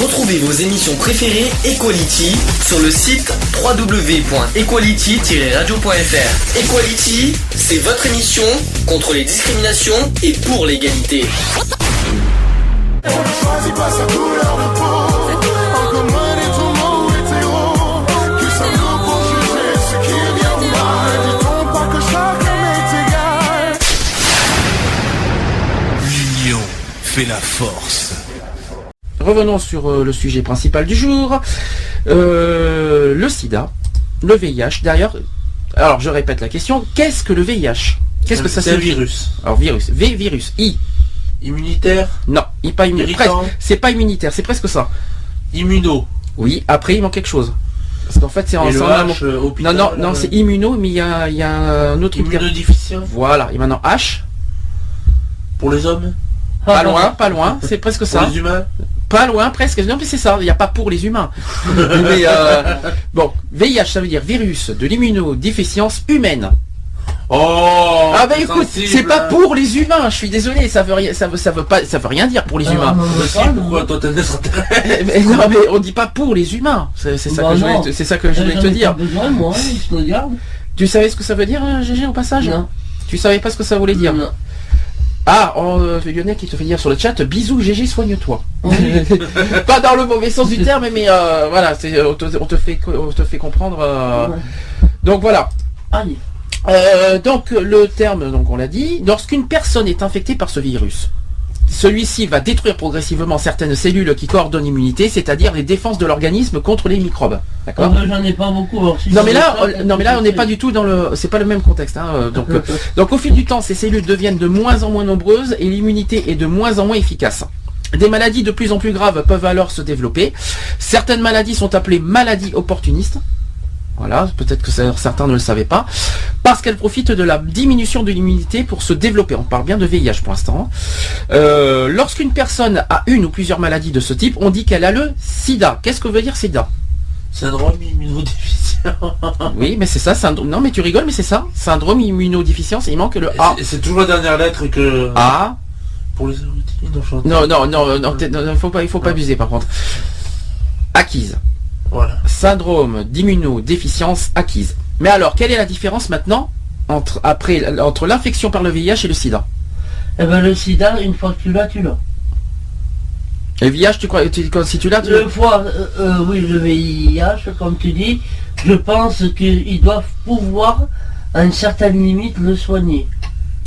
Retrouvez vos émissions préférées Equality sur le site www.equality-radio.fr. Equality, c'est votre émission contre les discriminations et pour l'égalité. On ne choisit pas sa couleur de peau. Encore moins des tourments hétéros. Qui sommes-nous pour juger ce qui est bien ou mal? Dit-on pas que chacun est égal? L'union fait la force. Revenons sur le sujet principal du jour. Le sida, le VIH. D'ailleurs, alors je répète la question, qu'est-ce que le VIH? Qu'est-ce que ça c'est un signifie? virus. Alors virus, virus, I. Immunitaire. Non, pas immunitaire. C'est pas immunitaire, c'est presque ça. Immuno. Oui, après il manque quelque chose. Parce qu'en fait c'est en hôpital, non, c'est immuno, mais il y a un autre truc. Immunodéficient. Voilà, et maintenant H. Pour les hommes. Pas loin, c'est presque ça. Pour les humains. Pas loin, presque. Non, mais c'est ça, il n'y a pas pour les humains. Mais bon, VIH, ça veut dire virus de l'immunodéficience humaine. Oh. Ah bah écoute, c'est pas pour les humains. Je suis désolé, ça veut rien dire pour les humains. Pourquoi toi t'as des intérêts? Non mais on dit pas pour les humains. C'est ça que je voulais te dire. Besoin, moi, je te regarde. Tu savais ce que ça veut dire, Gégé, au passage? Non. Tu savais pas ce que ça voulait dire? Non. Ah, Lionel qui te fait dire sur le chat, bisous Gégé, soigne-toi. Oui. Pas dans le mauvais sens du terme, mais voilà, on te fait comprendre. Ouais. Donc voilà. Allez. Donc le terme, donc on l'a dit, lorsqu'une personne est infectée par ce virus, celui-ci va détruire progressivement certaines cellules qui coordonnent l'immunité, c'est-à-dire les défenses de l'organisme contre les microbes. D'accord ? J'en ai pas beaucoup. Alors, si non mais là on n'est pas du tout dans le, c'est pas le même contexte. Hein, donc au fil du temps, ces cellules deviennent de moins en moins nombreuses et l'immunité est de moins en moins efficace. Des maladies de plus en plus graves peuvent alors se développer. Certaines maladies sont appelées maladies opportunistes. Voilà, peut-être que certains ne le savaient pas, parce qu'elles profitent de la diminution de l'immunité pour se développer. On parle bien de VIH pour l'instant. Lorsqu'une personne a une ou plusieurs maladies de ce type, on dit qu'elle a le sida. Qu'est-ce que veut dire sida? Syndrome immunodéficient. Oui, mais c'est ça, syndrome. Non, mais tu rigoles, mais c'est ça. Syndrome immunodéficience, il manque le A. C'est toujours la dernière lettre que... A. Pour les érotiques, non, il faut pas abuser par contre. Acquise. Voilà. Syndrome d'immunodéficience acquise. Mais alors, quelle est la différence maintenant entre l'infection par le VIH et le sida? Eh ben le sida, une fois que tu l'as, tu l'as. Le VIH, si tu l'as, tu l'as? Oui, le VIH, comme tu dis, je pense qu'ils doivent pouvoir, à une certaine limite, le soigner.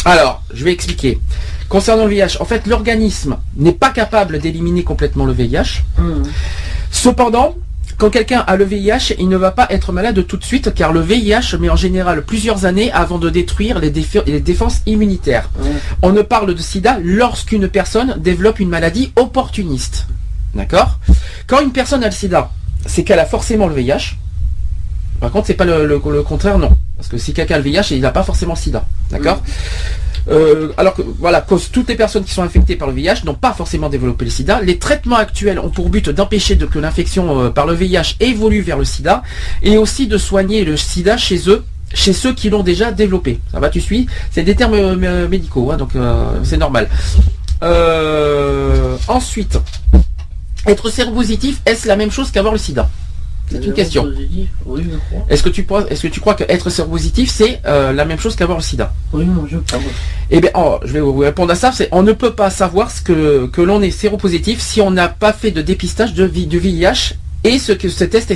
Alors, je vais expliquer. Concernant le VIH, en fait, l'organisme n'est pas capable d'éliminer complètement le VIH. Cependant, quand quelqu'un a le VIH, il ne va pas être malade tout de suite, car le VIH met en général plusieurs années avant de détruire les défenses immunitaires. On ne parle de sida lorsqu'une personne développe une maladie opportuniste. D'accord? Quand une personne a le sida, c'est qu'elle a forcément le VIH. Par contre, c'est pas le contraire, non. Parce que si quelqu'un a le VIH, il n'a pas forcément le sida. D'accord? Alors que voilà, toutes les personnes qui sont infectées par le VIH n'ont pas forcément développé le sida. Les traitements actuels ont pour but d'empêcher que l'infection par le VIH évolue vers le sida et aussi de soigner le sida chez ceux qui l'ont déjà développé. Ça va, tu suis? C'est des termes médicaux, hein, donc c'est normal. Ensuite, être séropositif, est-ce la même chose qu'avoir le sida? C'est une question. Oui, je crois. Est-ce que tu crois qu'être séropositif, c'est la même chose qu'avoir le sida? Oui, non, je crois. Eh bien, je vais vous répondre à ça. On ne peut pas savoir que l'on est séropositif si on n'a pas fait de dépistage du VIH et si ce test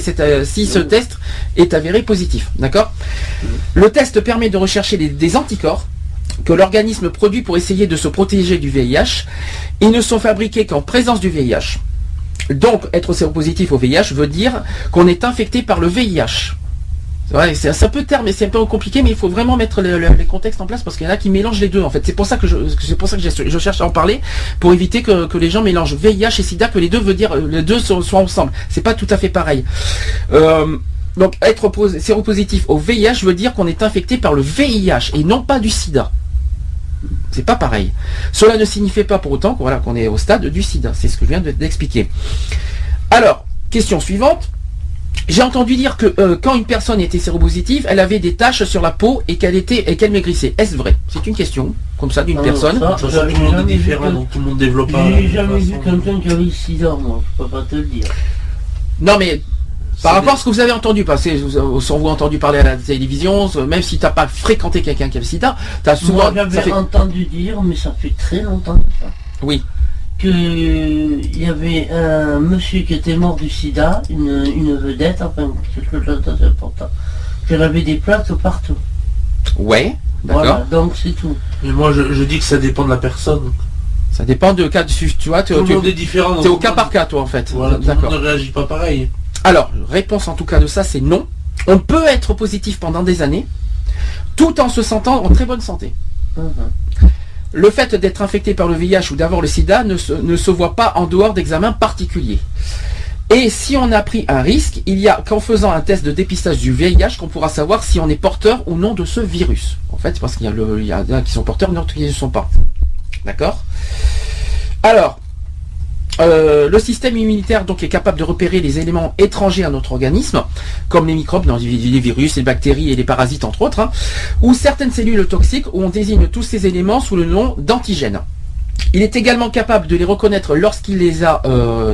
est avéré positif. D'accord? Le test permet de rechercher des anticorps que l'organisme produit pour essayer de se protéger du VIH. Ils ne sont fabriqués qu'en présence du VIH. Donc, être séropositif au VIH veut dire qu'on est infecté par le VIH. Ouais, c'est un peu terme, mais c'est un peu compliqué, mais il faut vraiment mettre les contextes en place parce qu'il y en a qui mélangent les deux en fait. C'est pour ça que je cherche à en parler, pour éviter que les gens mélangent VIH et SIDA, que les deux soient ensemble. C'est pas tout à fait pareil. Donc être séropositif au VIH veut dire qu'on est infecté par le VIH et non pas du SIDA. C'est pas pareil. Cela ne signifie pas pour autant qu'on est au stade du sida. C'est ce que je viens d'expliquer. Alors, question suivante. J'ai entendu dire que quand une personne était séropositive, elle avait des taches sur la peau et qu'elle maigrissait. Est-ce vrai? C'est une question comme ça d'une Ah, personne. ça, De toute façon, j'avais tout le monde est jamais vu différent, que- donc tout le monde développe pas. J'ai jamais vu quelqu'un qui avait le sida, moi, je peux pas te le dire. Non mais par C'est rapport à ce que vous avez entendu passer, sans vous entendu parler à la télévision, même si t'as pas fréquenté quelqu'un qui a le sida, t'as souvent. Moi, j'avais ça fait- entendu dire, mais ça fait très longtemps que ça, Oui. qu'il y avait un monsieur qui était mort du sida, une vedette, enfin quelque chose d'assez important, qu'elle avait des plaques partout. Ouais. D'accord. Voilà, donc c'est tout. Mais moi, je dis que ça dépend de la personne. Ça dépend de cas. Tu vois, Tout le monde est différent. t'es au cas par cas, toi en fait. Voilà, tout le D'accord. monde ne réagit pas pareil. Alors, réponse en tout cas de ça, c'est non. On peut être positif pendant des années, tout en se sentant en très bonne santé. Mhm. Le fait d'être infecté par le VIH ou d'avoir le sida ne se voit pas en dehors d'examens particuliers. Et si on a pris un risque, il y a qu'en faisant un test de dépistage du VIH qu'on pourra savoir si on est porteur ou non de ce virus. En fait, parce qu'il y a qui sont porteurs, d'autres qui ne sont pas. D'accord ? Alors, le système immunitaire donc est capable de repérer les éléments étrangers à notre organisme, comme les microbes, les virus, les bactéries et les parasites entre autres, ou certaines cellules toxiques où on désigne tous ces éléments sous le nom d'antigènes. Il est également capable de les reconnaître lorsqu'il les a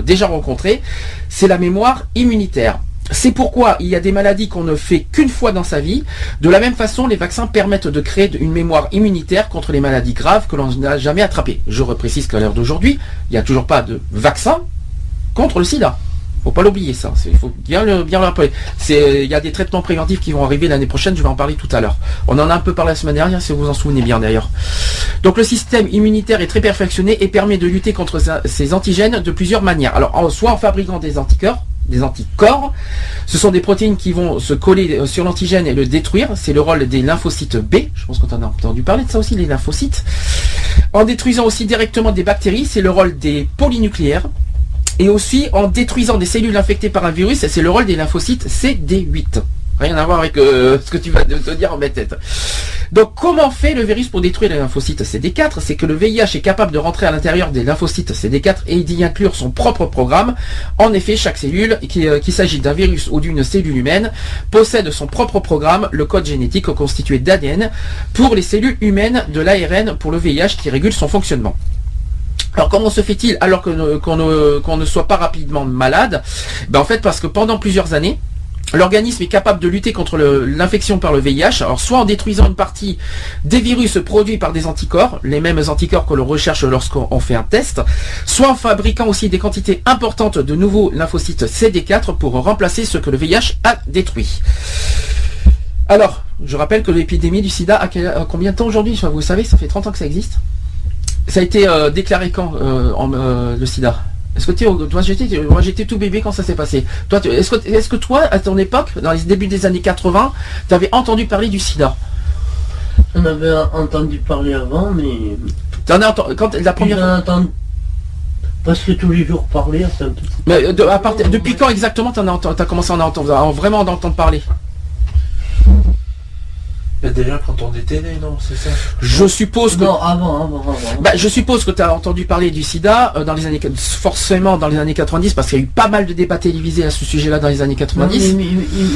déjà rencontrés. C'est la mémoire immunitaire. C'est pourquoi il y a des maladies qu'on ne fait qu'une fois dans sa vie. De la même façon, les vaccins permettent de créer une mémoire immunitaire contre les maladies graves que l'on n'a jamais attrapées. Je reprécise qu'à l'heure d'aujourd'hui, il n'y a toujours pas de vaccin contre le sida. Faut pas l'oublier ça, il faut bien le rappeler. Il y a des traitements préventifs qui vont arriver l'année prochaine, je vais en parler tout à l'heure. On en a un peu parlé la semaine dernière, si vous vous en souvenez bien d'ailleurs. Donc le système immunitaire est très perfectionné et permet de lutter contre ces antigènes de plusieurs manières. Alors soit en fabriquant des anticorps, ce sont des protéines qui vont se coller sur l'antigène et le détruire, c'est le rôle des lymphocytes B, je pense qu'on en a entendu parler de ça aussi, les lymphocytes. En détruisant aussi directement des bactéries, c'est le rôle des polynucléaires. Et aussi en détruisant des cellules infectées par un virus, c'est le rôle des lymphocytes CD8. Rien à voir avec ce que tu vas te dire en ma tête. Donc comment fait le virus pour détruire les lymphocytes CD4? C'est que le VIH est capable de rentrer à l'intérieur des lymphocytes CD4 et d'y inclure son propre programme. En effet, chaque cellule, qu'il s'agit d'un virus ou d'une cellule humaine, possède son propre programme, le code génétique constitué d'ADN, pour les cellules humaines de l'ARN pour le VIH qui régule son fonctionnement. Alors comment se fait-il alors qu'on ne soit pas rapidement malade? En fait parce que pendant plusieurs années, l'organisme est capable de lutter contre l'infection par le VIH, alors soit en détruisant une partie des virus produits par des anticorps, les mêmes anticorps que l'on recherche lorsqu'on fait un test, soit en fabriquant aussi des quantités importantes de nouveaux lymphocytes CD4 pour remplacer ce que le VIH a détruit. Alors, je rappelle que l'épidémie du sida a combien de temps aujourd'hui? Vous savez, ça fait 30 ans que ça existe. Ça a été déclaré quand le sida? Est-ce que moi j'étais tout bébé quand ça s'est passé. Toi, est-ce que toi, à ton époque, dans les débuts des années 80, tu avais entendu parler du sida? On avait entendu parler avant, mais... T'en as entendu quand la première fois? J'en entends presque tous les jours parler, c'est un peu... Mais depuis quand exactement t'as commencé à en entendre, vraiment en entendre parler? Mais déjà quand on était né, non, c'est ça. Je suppose que... Non, avant. je suppose que tu as entendu parler du sida forcément dans les années 90, parce qu'il y a eu pas mal de débats télévisés à ce sujet-là dans les années 90. Non, mais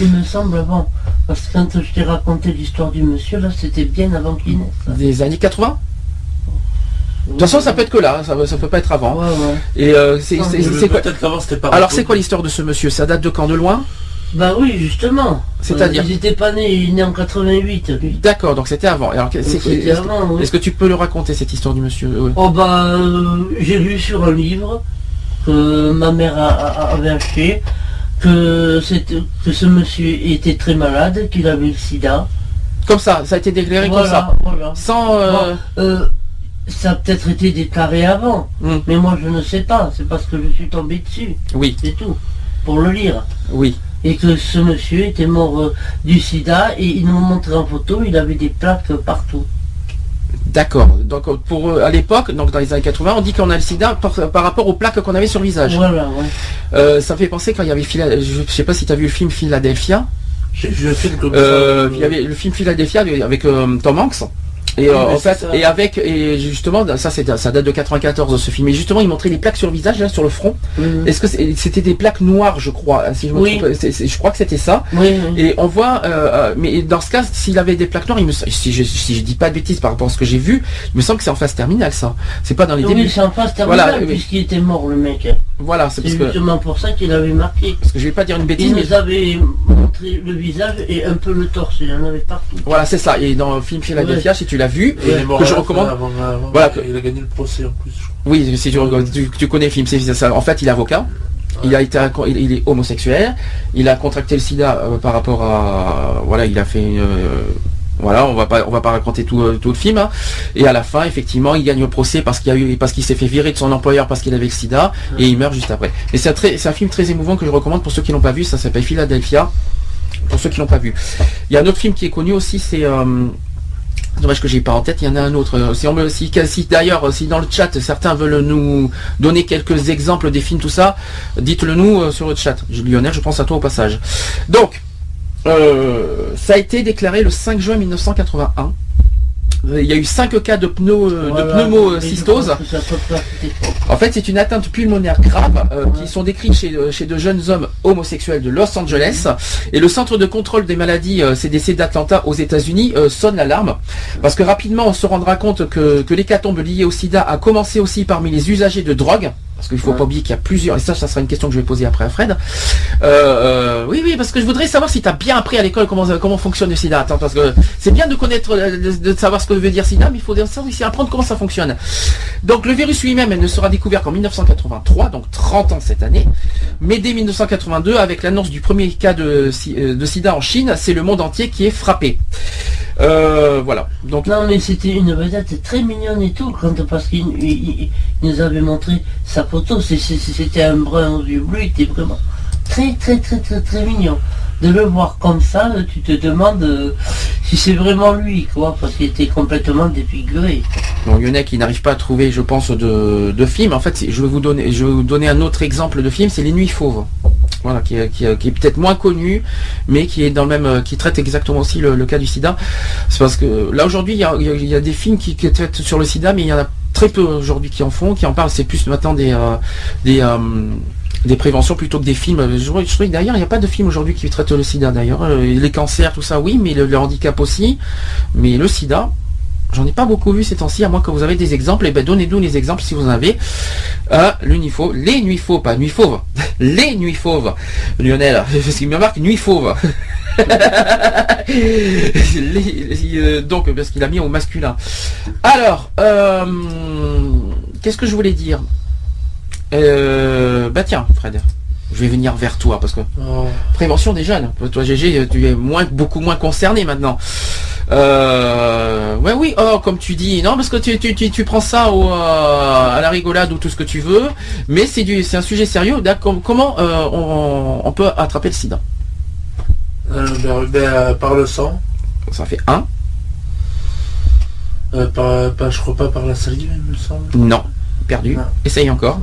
il me semble avant. Parce que quand je t'ai raconté l'histoire du monsieur, là, c'était bien avant qu'il naisse. Des années 80? De toute façon, ça peut être que là, ça peut pas être avant. Ouais. Et c'est quoi? Peut-être qu'avant c'était pas... Alors c'est quoi l'histoire de ce monsieur? Ça date de quand? De loin? Bah oui, justement. C'est-à-dire? Ils étaient pas nés, il est né en 88, lui. D'accord, donc c'était avant. Alors, C'était avant, oui. est-ce que tu peux le raconter, cette histoire du monsieur? Oh bah, j'ai lu sur un livre que ma mère avait acheté, que ce monsieur était très malade, qu'il avait le sida. Comme ça a été déclaré comme ça? Voilà. Sans... Ça a peut-être été déclaré avant, mais moi je ne sais pas, c'est parce que je suis tombé dessus. Oui. C'est tout, pour le lire. Oui. Et que ce monsieur était mort du sida et il nous montrait en photo, il avait des plaques partout. D'accord. Donc à l'époque, donc dans les années 80, on dit qu'on a le sida par rapport aux plaques qu'on avait sur le visage. Voilà, ouais. Ça me fait penser quand il y avait je sais pas si tu as vu le film Philadelphia. J'ai vu un film comme Il y avait le film Philadelphia avec Tom Hanks. Et Oui, en mais fait, c'est ça. et justement, ça date de 94 ce film. Et justement, il montrait les plaques sur le visage, là, sur le front. Est-ce que c'était des plaques noires, je crois, si je me Oui. trompe, je crois que c'était ça. Oui, oui. Et on voit, mais dans ce cas, s'il avait des plaques noires, si je dis pas de bêtises par rapport à ce que j'ai vu, il me semble que c'est en phase terminale, ça. C'est pas dans les Oui, débuts. c'est en phase terminale, Voilà, oui. puisqu'il était mort, le mec. Voilà, c'est C'est parce que justement pour ça qu'il avait marqué. je vais pas dire une bêtise, Il mais nous avait montré le visage et un peu le torse, il en avait partout. voilà, c'est ça. Et dans le film Philadelphia, si tu l'as vu, Et il est mort que à je la fin, recommande. avant, Voilà. il a gagné le procès en plus, je crois. Oui, si tu connais le film, c'est ça. En fait, il est avocat. Il il est homosexuel. Il a contracté le sida par rapport à, voilà, il a fait voilà, on va pas raconter tout le film, hein. Et à la fin, effectivement, il gagne le procès parce qu'il s'est fait virer de son employeur parce qu'il avait le sida, et il meurt juste après. Et c'est un film très émouvant que je recommande pour ceux qui l'ont pas vu. Ça s'appelle Philadelphia. Pour ceux qui l'ont pas vu. Il y a un autre film qui est connu aussi, c'est dommage que j'ai pas en tête, il y en a un autre. Si d'ailleurs, si dans le chat certains veulent nous donner quelques exemples des films, tout ça, dites-le nous sur le chat. Lionel, je pense à toi au passage. Donc, ça a été déclaré le 5 juin 1981. Il y a eu 5 cas de pneumocystose. En fait, c'est une atteinte pulmonaire grave qui sont décrites chez de jeunes hommes homosexuels de Los Angeles. Et le centre de contrôle des maladies CDC d'Atlanta aux États-Unis sonne l'alarme. Parce que rapidement, on se rendra compte que l'hécatombe liée au sida a commencé aussi parmi les usagers de drogue. Parce qu'il ne faut pas oublier qu'il y a plusieurs, et ça sera une question que je vais poser après à Fred. Oui, parce que je voudrais savoir si tu as bien appris à l'école comment fonctionne le sida. Attends, parce que c'est bien de connaître, de savoir ce que veut dire sida, mais il faut savoir aussi apprendre comment ça fonctionne. Donc le virus lui-même ne sera découvert qu'en 1983, donc 30 ans cette année. Mais dès 1982, avec l'annonce du premier cas de sida en Chine, c'est le monde entier qui est frappé. Voilà. Donc, non, mais c'était une vedette très mignonne et tout, parce qu'il nous avait montré sa photo. C'était un brun aux yeux bleus, il était vraiment très mignon. De le voir comme ça, tu te demandes si c'est vraiment lui, quoi, parce qu'il était complètement défiguré. bon, Lionel qui n'arrive pas à trouver, je pense, de film. En fait, je vais vous donner un autre exemple de film, c'est Les Nuits Fauves. Voilà, qui est peut-être moins connu, mais qui est dans le même, qui traite exactement aussi le cas du sida. C'est parce que là aujourd'hui, il y a des films qui traitent sur le sida, mais il y en a très peu aujourd'hui qui en parlent. C'est plus maintenant des préventions plutôt que des films. Je trouve que d'ailleurs, il n'y a pas de film aujourd'hui qui traite le sida d'ailleurs. Les cancers, tout ça, oui, mais le handicap aussi. Mais le sida, j'en ai pas beaucoup vu ces temps-ci, à moins que vous avez des exemples. Et ben donnez-nous les exemples si vous en avez. Les nuits fauves, pas nuits fauves. Les nuits fauves. Lionel, parce qu'il me marque nuits fauves. Donc parce qu'il a mis au masculin. Alors, qu'est-ce que je voulais dire? Bah tiens, Fred, je vais venir vers toi parce que prévention des jeunes. Toi, GG, tu es beaucoup moins concerné maintenant. Ouais, oui, comme tu dis, non, parce que tu prends ça à la rigolade ou tout ce que tu veux, mais c'est un sujet sérieux. Comment on peut attraper le sida? Par le sang. Ça fait 1. Je crois pas par la salive, il me semble. Non, perdu. Non. Essaye encore.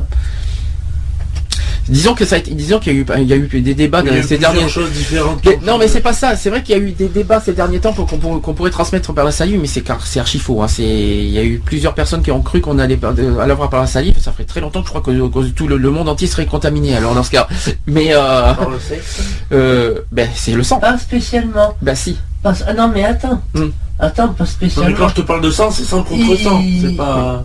Disons qu'il y a eu des débats ces derniers choses différentes. Non, mais c'est pas ça. C'est vrai qu'il y a eu des débats ces derniers temps qu'on pourrait transmettre par la salive, mais c'est archi faux. Hein. Il y a eu plusieurs personnes qui ont cru qu'on allait l'avoir par la salive. Ça ferait très longtemps que je crois que tout le monde entier serait contaminé. Alors dans ce cas, mais Par le sexe. C'est le sang. Pas spécialement. Bah si. Ah non, mais attends. Attends, pas Non, spécialement. mais quand je te parle de sang, c'est sang contre sang. C'est pas.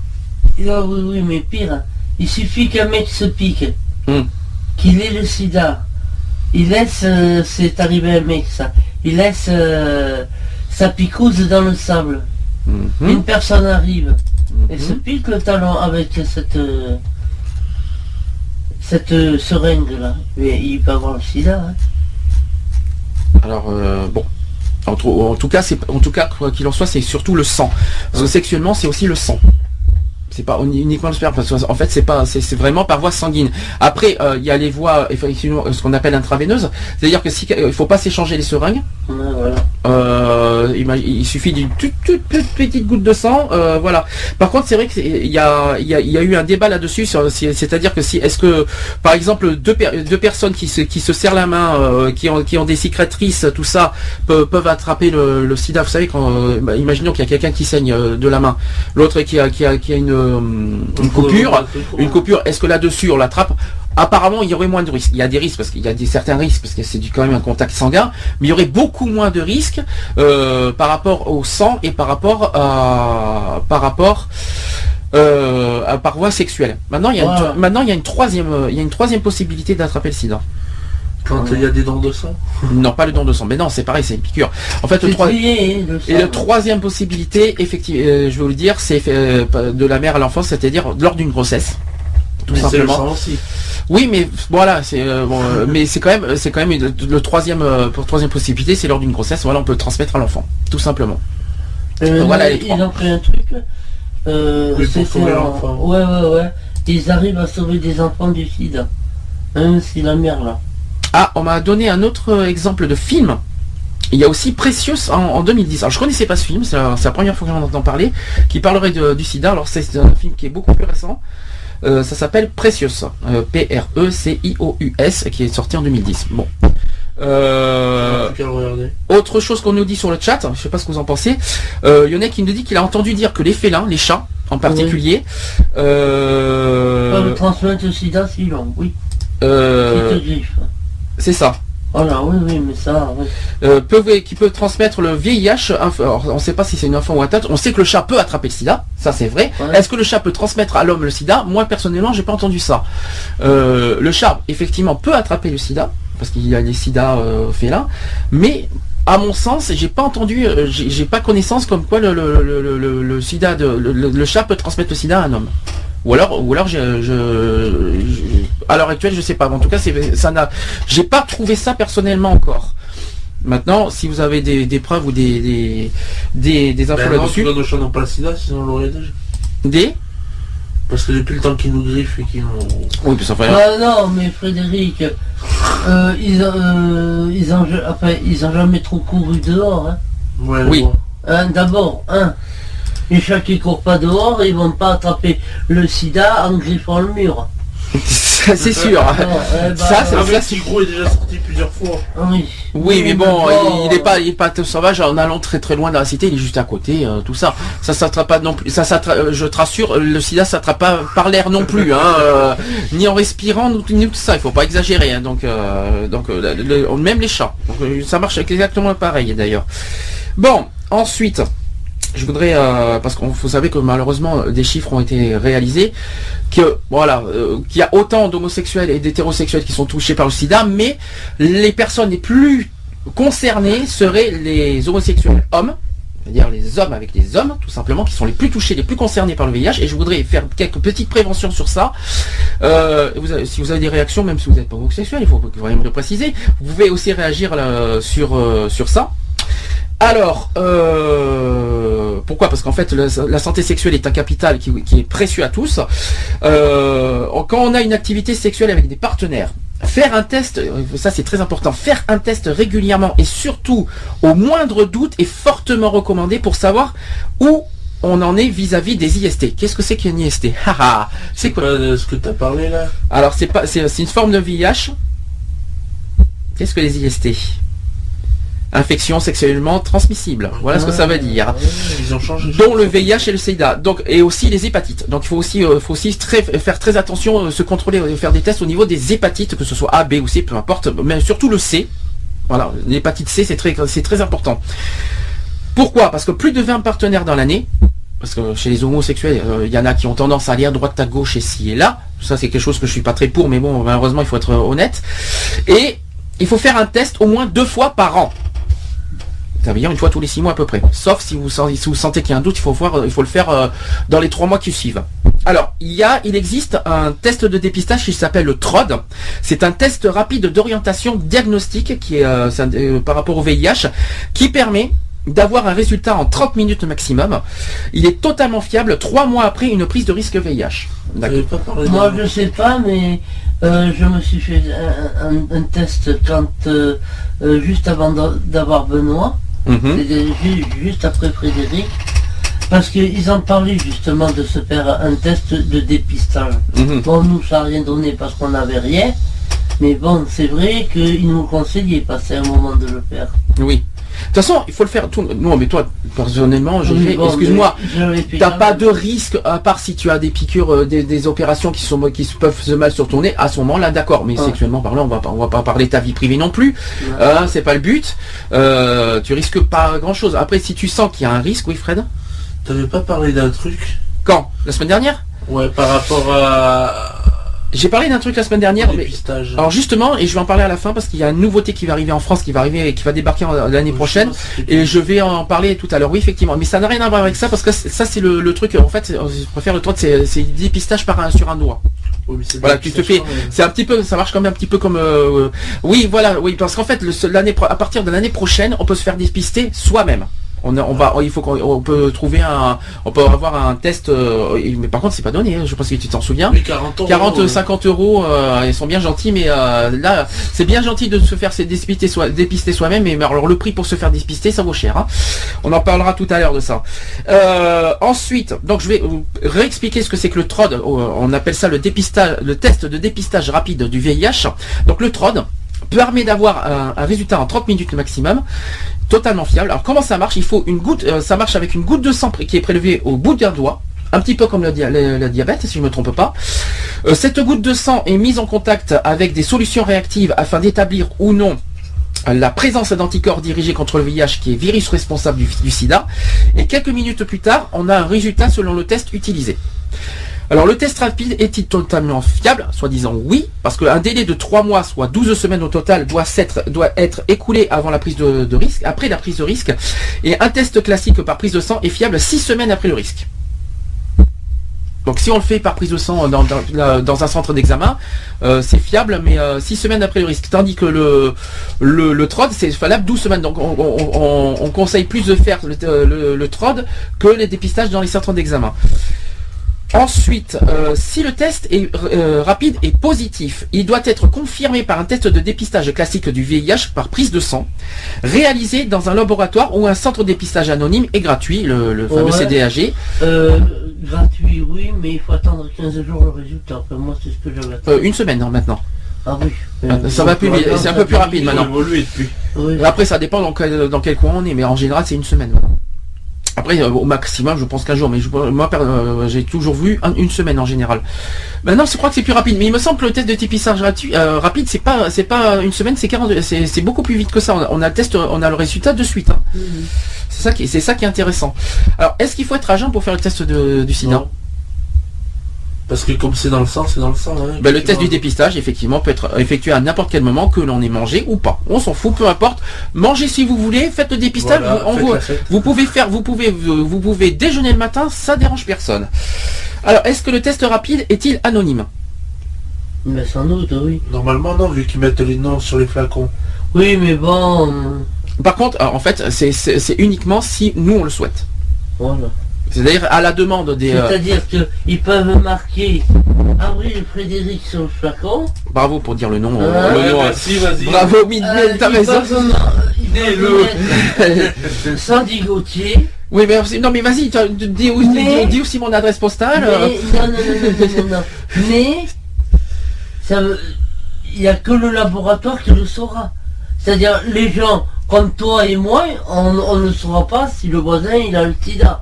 Ah, oui, mais pire. Il suffit qu'un mec se pique. Qu'il ait le sida, il laisse, c'est arrivé à un mec ça, il laisse sa picouse dans le sable. Une personne arrive et se pique le talon avec cette seringue là, mais il peut avoir le sida. Hein. Alors bon. En tout cas, quoi qu'il en soit, c'est surtout le sang. Parce que sexuellement, c'est aussi le sang. C'est pas uniquement le sperme, parce qu'en fait c'est vraiment par voie sanguine. Après il y a les voies effectivement ce qu'on appelle intraveineuses, c'est-à-dire que il faut pas s'échanger les seringues. Ouais, voilà. Il suffit d'une toute petite goutte de sang, voilà. Par contre, c'est vrai qu'il y a eu un débat là-dessus, c'est-à-dire que est-ce que, par exemple, deux personnes qui se serrent la main, qui ont des cicatrices, tout ça, peuvent attraper le sida. Vous savez, imaginons qu'il y a quelqu'un qui saigne de la main, l'autre qui a une coupure, est-ce que là-dessus on l'attrape? Apparemment, il y aurait moins de risques. Il y a des risques parce qu'il y a certains risques parce que c'est quand même un contact sanguin, mais il y aurait beaucoup moins de risques par rapport au sang et par rapport par voie sexuelle. Maintenant, il y a une troisième possibilité d'attraper le sida. Quand il y a des dents de sang? Non, pas le don de sang, mais non, c'est pareil, c'est une piqûre. En fait, la troisième possibilité, effectivement, je vais vous le dire, c'est de la mère à l'enfant, c'est-à-dire lors d'une grossesse. Tout simplement. C'est le sang aussi. Oui, mais voilà, mais c'est quand même le troisième possibilité, c'est lors d'une grossesse. Voilà, on peut le transmettre à l'enfant, tout simplement. Voilà les trois. Ils ont fait un truc. Pour sauver l'enfant. Ouais. Ils arrivent à sauver des enfants du sida. C'est la mère là. Ah, on m'a donné un autre exemple de film. Il y a aussi Precious en 2010. Alors je connaissais pas ce film, c'est la première fois que j'en entends parler, qui parlerait du sida. Alors c'est un film qui est beaucoup plus récent. Ça s'appelle Precious, Precious, qui est sorti en 2010. Bon. Autre chose qu'on nous dit sur le chat, je sais pas ce que vous en pensez. Il y en a qui nous dit qu'il a entendu dire que les félins, les chats en particulier, peuvent transmettre le sida si long, oui. Qui te griffe. C'est ça. Voilà, oui, mais ça, qui peut transmettre le VIH. Alors, on ne sait pas si c'est une enfant ou un tâte. On sait que le chat peut attraper le sida, ça c'est vrai. Ouais. Est-ce que le chat peut transmettre à l'homme le sida? Moi personnellement, j'ai pas entendu ça. Le chat, effectivement, peut attraper le sida parce qu'il y a les sida félins, mais à mon sens, j'ai pas entendu, j'ai pas connaissance comme quoi le sida, le chat peut transmettre le sida à un homme. Ou alors, à l'heure actuelle, je sais pas. En tout cas, j'ai pas trouvé ça personnellement encore. Maintenant, si vous avez des preuves ou des infos là-dessus. Nos chats n'ont pas le sida, sinon on l'aurait déjà. Parce que depuis le temps qu'ils nous griffent et qu'ils nous... Oui, puis ça fait... non, mais Frédéric, ils ont jamais trop couru dehors. Hein. Ouais, oui. D'abord, les chats qui courent pas dehors, ils vont pas attraper le sida en griffant le mur. C'est sûr. Si gros est déjà sorti plusieurs fois. Oui, mais bon, il est pas tout sauvage en allant très très loin dans la cité, il est juste à côté, tout ça. Ça s'attrape pas non plus. Je te rassure, le sida s'attrape pas par l'air non plus, ni en respirant, ni tout ça. Il faut pas exagérer, hein, donc même les chats. Donc, ça marche exactement pareil d'ailleurs. Bon, ensuite. Je voudrais, parce qu'on vous savez que malheureusement des chiffres ont été réalisés, qu'il y a autant d'homosexuels et d'hétérosexuels qui sont touchés par le sida, mais les personnes les plus concernées seraient les homosexuels hommes, c'est-à-dire les hommes avec les hommes, tout simplement, qui sont les plus touchés, les plus concernés par le VIH, et je voudrais faire quelques petites préventions sur ça. Si vous avez des réactions, même si vous n'êtes pas homosexuel, il faut vraiment le préciser, vous pouvez aussi réagir sur ça. Alors, pourquoi? Parce qu'en fait, la santé sexuelle est un capital qui est précieux à tous. Quand on a une activité sexuelle avec des partenaires, faire un test, ça c'est très important, faire un test régulièrement et surtout au moindre doute est fortement recommandé pour savoir où on en est vis-à-vis des IST. Qu'est-ce que c'est qu'un IST? C'est quoi ce que tu as parlé là? Alors c'est une forme de VIH. Qu'est-ce que les IST? Infection sexuellement transmissible. Voilà ce que ça veut dire. Ils ont changé. Dont le VIH et le sida. Donc, et aussi les hépatites. Donc il faut aussi faire très attention, se contrôler, faire des tests au niveau des hépatites, que ce soit A, B ou C, peu importe, mais surtout le C. Voilà, l'hépatite C, c'est très important. Pourquoi? Parce que plus de 20 partenaires dans l'année, parce que chez les homosexuels, il y en a qui ont tendance à aller à droite, à gauche, ici et là. Ça, c'est quelque chose que je suis pas très pour, mais bon, malheureusement, il faut être honnête. Et il faut faire un test au moins 2 fois par an. C'est-à-dire une fois tous les 6 mois à peu près. Sauf si vous sentez qu'il y a un doute, il faut le faire dans les 3 mois qui suivent. Alors, il existe un test de dépistage qui s'appelle le TROD. C'est un test rapide d'orientation diagnostique qui est par rapport au VIH, qui permet d'avoir un résultat en 30 minutes maximum. Il est totalement fiable 3 mois après une prise de risque VIH. Moi je sais pas, mais je me suis fait un test quand juste avant d'avoir Benoît. C'est juste après Frédéric. Parce qu'ils en parlaient justement de se faire un test de dépistage. Bon, nous, ça n'a rien donné parce qu'on n'avait rien. Mais bon, c'est vrai qu'ils nous conseillaient passer un moment de le faire. Oui. De toute façon, il faut le faire tout. Non, mais toi, personnellement, Bon, excuse-moi, t'as pas de risque, à part si tu as des piqûres, des opérations qui peuvent se mal sur ton nez, à ce moment-là, d'accord. Mais sexuellement parlant, on va pas parler de ta vie privée non plus. C'est pas le but. Tu risques pas grand-chose. Après, si tu sens qu'il y a un risque, oui, Fred. T'avais pas parlé d'un truc? Quand? La semaine dernière? Ouais, par rapport à... J'ai parlé d'un truc la semaine dernière, mais alors justement, et je vais en parler à la fin parce qu'il y a une nouveauté qui va arriver en France, qui va débarquer l'année prochaine, et je vais en parler tout à l'heure. Oui, effectivement, mais ça n'a rien à voir avec ça parce que ça c'est le truc. En fait, je préfère le truc, c'est dépistage sur un doigt. Oui, voilà, tu te fais, c'est un petit peu, ça marche quand même un petit peu comme, oui, voilà, oui, parce qu'en fait, à partir de l'année prochaine, on peut se faire dépister soi-même. Il faut qu'on peut trouver on peut avoir un test, mais par contre c'est pas donné, je pense que tu t'en souviens. Oui, 40, 50 euros, ils sont bien gentils, mais là c'est bien gentil de se faire dépister soi-même, mais alors le prix pour se faire dépister ça vaut cher. Hein. On en parlera tout à l'heure de ça. Ensuite, donc je vais réexpliquer ce que c'est que le TROD. On appelle ça le test de dépistage rapide du VIH. Donc le TROD permet d'avoir un résultat en 30 minutes maximum, totalement fiable. Alors comment ça marche? Il faut une goutte, ça marche avec une goutte de sang qui est prélevée au bout d'un doigt, un petit peu comme le diabète, si je ne me trompe pas. Cette goutte de sang est mise en contact avec des solutions réactives afin d'établir ou non la présence d'anticorps dirigés contre le VIH, qui est virus responsable du sida. Et quelques minutes plus tard, on a un résultat selon le test utilisé. Alors le test rapide est-il totalement fiable? Soi-disant oui, parce qu'un délai de 3 mois, soit 12 semaines au total, doit être écoulé avant la prise de risque, après la prise de risque. Et un test classique par prise de sang est fiable 6 semaines après le risque. Donc si on le fait par prise de sang dans un centre d'examen, c'est fiable, mais 6 semaines après le risque. Tandis que le TROD, c'est valable 12 semaines. Donc on conseille plus de faire le TROD que les dépistages dans les centres d'examen. Ensuite, si le test est rapide et positif, il doit être confirmé par un test de dépistage classique du VIH par prise de sang, réalisé dans un laboratoire ou un centre de dépistage anonyme et gratuit, le fameux CDAG. Gratuit, oui, mais il faut attendre 15 jours le résultat. Enfin, moi, c'est ce que j'avais attendu. Une semaine, maintenant. Ah oui. Ça va plus vite, c'est un peu plus rapide maintenant. Oui. Après, ça dépend dans quel coin on est, mais en général, c'est une semaine maintenant. Après, au maximum, je pense qu'un jour, mais moi, j'ai toujours vu une semaine en général. Maintenant, je crois que c'est plus rapide, mais il me semble que le test de dépistage rapide, c'est pas une semaine, c'est beaucoup plus vite que ça. On a le test, on a le résultat de suite. Hein. C'est ça qui est intéressant. Alors, est-ce qu'il faut être à jeun pour faire le test du sida? Non. Parce que comme c'est dans le sang, c'est dans le sang. Hein, le test du dépistage, effectivement, peut être effectué à n'importe quel moment, que l'on ait mangé ou pas. On s'en fout, peu importe. Mangez si vous voulez, faites le dépistage. Voilà, vous pouvez déjeuner le matin, ça dérange personne. Alors, est-ce que le test rapide est-il anonyme? Mais sans doute, oui. Normalement, non, vu qu'ils mettent les noms sur les flacons. Oui, mais bon... Par contre, en fait, c'est uniquement si nous on le souhaite. Voilà. C'est-à-dire à la demande des... C'est-à-dire qu'ils peuvent marquer Avril Frédéric sur le flacon. Bravo pour dire le nom. Vas-y. Bravo, Midnight, t'as raison. Sandy Gauthier. Oui, mais non, mais vas-y, dis aussi mon adresse postale. Non. Mais il n'y a que le laboratoire qui le saura. C'est-à-dire les gens comme toi et moi, on ne saura pas si le voisin il a le sida.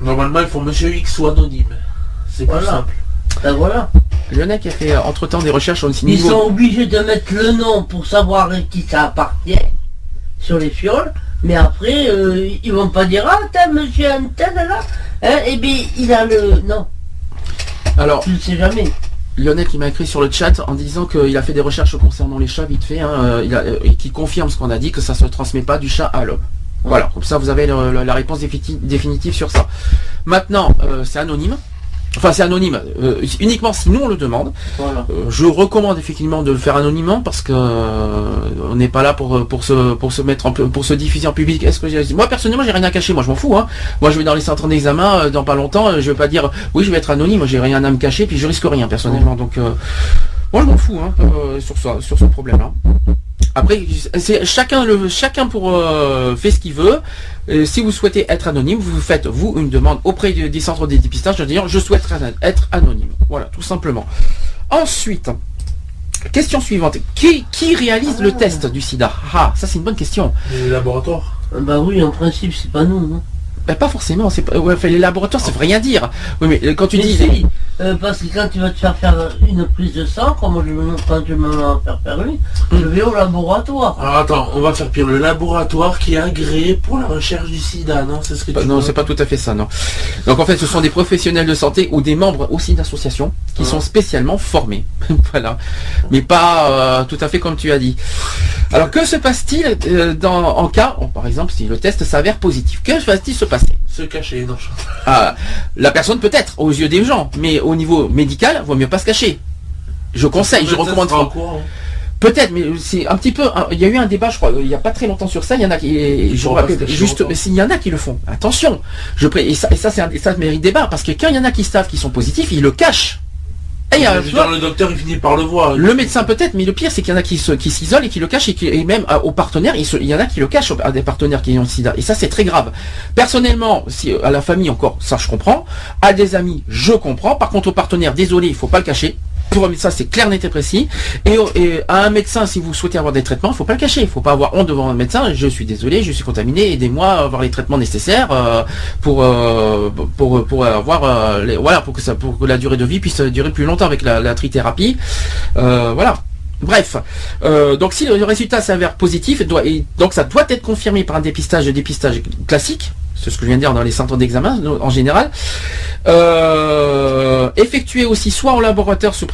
Normalement, il faut Monsieur X ou anonyme. C'est plus simple. Ben voilà. Lionel qui a fait entre-temps des recherches aussi Ils sont obligés de mettre le nom pour savoir à qui ça appartient sur les fioles, mais après, ils vont pas dire « Ah, t'as monsieur un tel là hein, et bien, il a le... » Non. Alors, tu ne sais jamais. Lionel qui m'a écrit sur le chat en disant qu'il a fait des recherches concernant les chats vite fait, et qui confirme ce qu'on a dit, que ça se transmet pas du chat à l'homme. Voilà, comme ça vous avez la réponse définitive sur ça. Maintenant, c'est anonyme. Enfin, c'est anonyme, uniquement si nous on le demande. Voilà. Je recommande effectivement de le faire anonymement parce que on n'est pas là pour se mettre pour se diffuser en public. Moi personnellement, j'ai rien à cacher. Moi, je m'en fous. Hein. Moi, je vais dans les centres d'examen dans pas longtemps. Je vais pas dire oui, je vais être anonyme. J'ai rien à me cacher, puis je risque rien personnellement. Donc, moi, je m'en fous sur ce problème-là. Après, c'est chacun pour fait ce qu'il veut. Si vous souhaitez être anonyme, vous faites une demande auprès des centres de dépistage de dire je souhaite être anonyme. Voilà, tout simplement. Ensuite, question suivante. Qui réalise le test du sida? Ah, ça c'est une bonne question. Les laboratoires. Bah oui, en principe, c'est pas nous, non? Bah, pas forcément, c'est pas, ouais, les laboratoires ça veut rien dire. Oui, mais quand tu Mais dis... si, parce que quand tu vas te faire une prise de sang, comme moi quand je me faire une, je vais au laboratoire. Alors attends, on va faire pire. Le laboratoire qui est agréé pour la recherche du sida, non? C'est ce que tu Non, vois. c'est pas tout à fait ça, non. Donc en fait, ce sont des professionnels de santé ou des membres aussi d'associations qui sont spécialement formés. Voilà. Mais pas tout à fait comme tu as dit. Alors que se passe-t-il en cas, par exemple, si le test s'avère positif? Que va-t-il se passer? Se cacher, non. La personne peut-être aux yeux des gens, mais au niveau médical, vaut mieux pas se cacher. Je conseille, je recommande. Peut-être, mais c'est un petit peu. Il y a eu un débat, je crois, il n'y a pas très longtemps sur ça. Il y en a qui, je rappelle, juste, mais s'il y en a qui le font, attention. Et ça mérite débat parce que quand il y en a qui savent qu'ils sont positifs, ils le cachent. Le docteur il finit par le voir. Le médecin peut-être, mais le pire c'est qu'il y en a qui s'isolent et qui le cachent et même aux partenaires, il y en a qui le cachent à des partenaires qui ont le sida. Et ça c'est très grave. Personnellement, si à la famille encore, ça je comprends. À des amis, je comprends. Par contre aux partenaires, désolé, il faut pas le cacher. Pour un médecin, c'est clair, net et précis. Et à un médecin, si vous souhaitez avoir des traitements, il faut pas le cacher. Il faut pas avoir honte devant un médecin. Je suis désolé, je suis contaminé. Aidez-moi à avoir les traitements nécessaires pour avoir pour que la durée de vie puisse durer plus longtemps avec la trithérapie. Voilà. Bref, donc si le résultat s'avère positif, donc ça doit être confirmé par un dépistage classique. C'est ce que je viens de dire dans les centres d'examen en général. Effectué aussi soit en laboratoire sur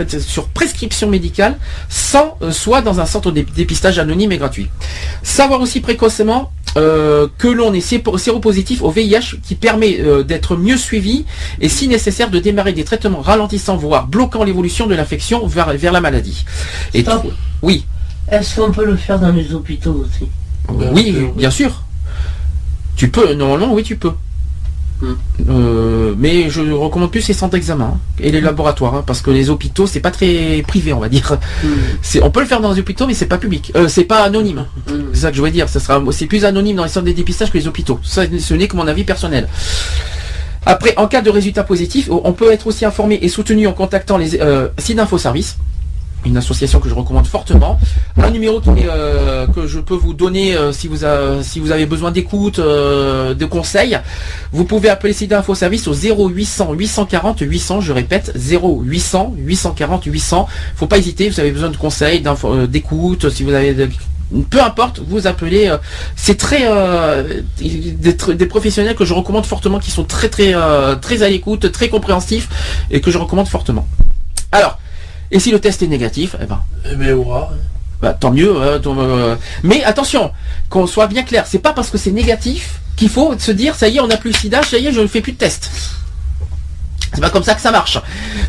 prescription médicale, soit dans un centre de dépistage anonyme et gratuit. Savoir aussi précocement que l'on est séropositif au VIH qui permet d'être mieux suivi et si nécessaire de démarrer des traitements ralentissant voire bloquant l'évolution de l'infection vers la maladie. Et oui. Est-ce qu'on peut le faire dans les hôpitaux aussi? Oui, bien sûr. Tu peux, normalement, oui, tu peux. Mais je recommande plus les centres d'examen et les laboratoires, parce que les hôpitaux, c'est pas très privé, on va dire. On peut le faire dans les hôpitaux, mais c'est pas public. C'est pas anonyme. C'est ça que je voulais dire. C'est plus anonyme dans les centres de dépistage que les hôpitaux. Ça, ce n'est que mon avis personnel. Après, en cas de résultat positif, on peut être aussi informé et soutenu en contactant les SIDA-Info Service. Une association que je recommande fortement. Un numéro que je peux vous donner si vous avez besoin d'écoute, de conseils. Vous pouvez appeler SIDA Info Service au 0800 840 800. Je répète, 0800 840 800. Faut pas hésiter. Vous avez besoin de conseils, d'écoute. Si vous avez peu importe, vous appelez. C'est très des professionnels que je recommande fortement, qui sont très très à l'écoute, très compréhensifs et que je recommande fortement. Alors. Et si le test est négatif, tant mieux. Mais attention, qu'on soit bien clair, c'est pas parce que c'est négatif qu'il faut se dire ça y est, on n'a plus le sida, ça y est, je ne fais plus de test. C'est pas comme ça que ça marche.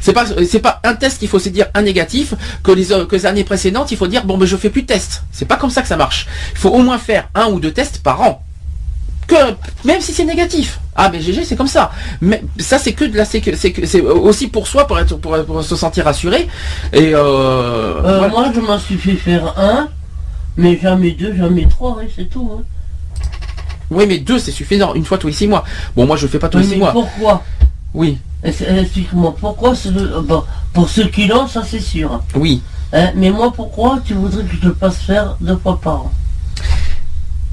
C'est pas un test qu'il faut se dire un négatif que les années précédentes, il faut dire je fais plus de test. C'est pas comme ça que ça marche. Il faut au moins faire 1 ou 2 tests par an. Même si c'est négatif. Mais GG c'est comme ça. Mais ça c'est que de c'est aussi pour soi, pour se sentir rassuré. Et voilà. Moi je m'en suis fait faire 1, mais jamais 2, jamais 3, c'est tout. Hein. Oui, mais 2 c'est suffisant, une fois tous les 6 mois. Bon, moi je fais pas tous les 6 mois. Pourquoi? Oui. Explique-moi pourquoi. Pour ceux qui l'ont, ça c'est sûr. Oui. Mais moi pourquoi tu voudrais que je te fasse faire 2 fois par an?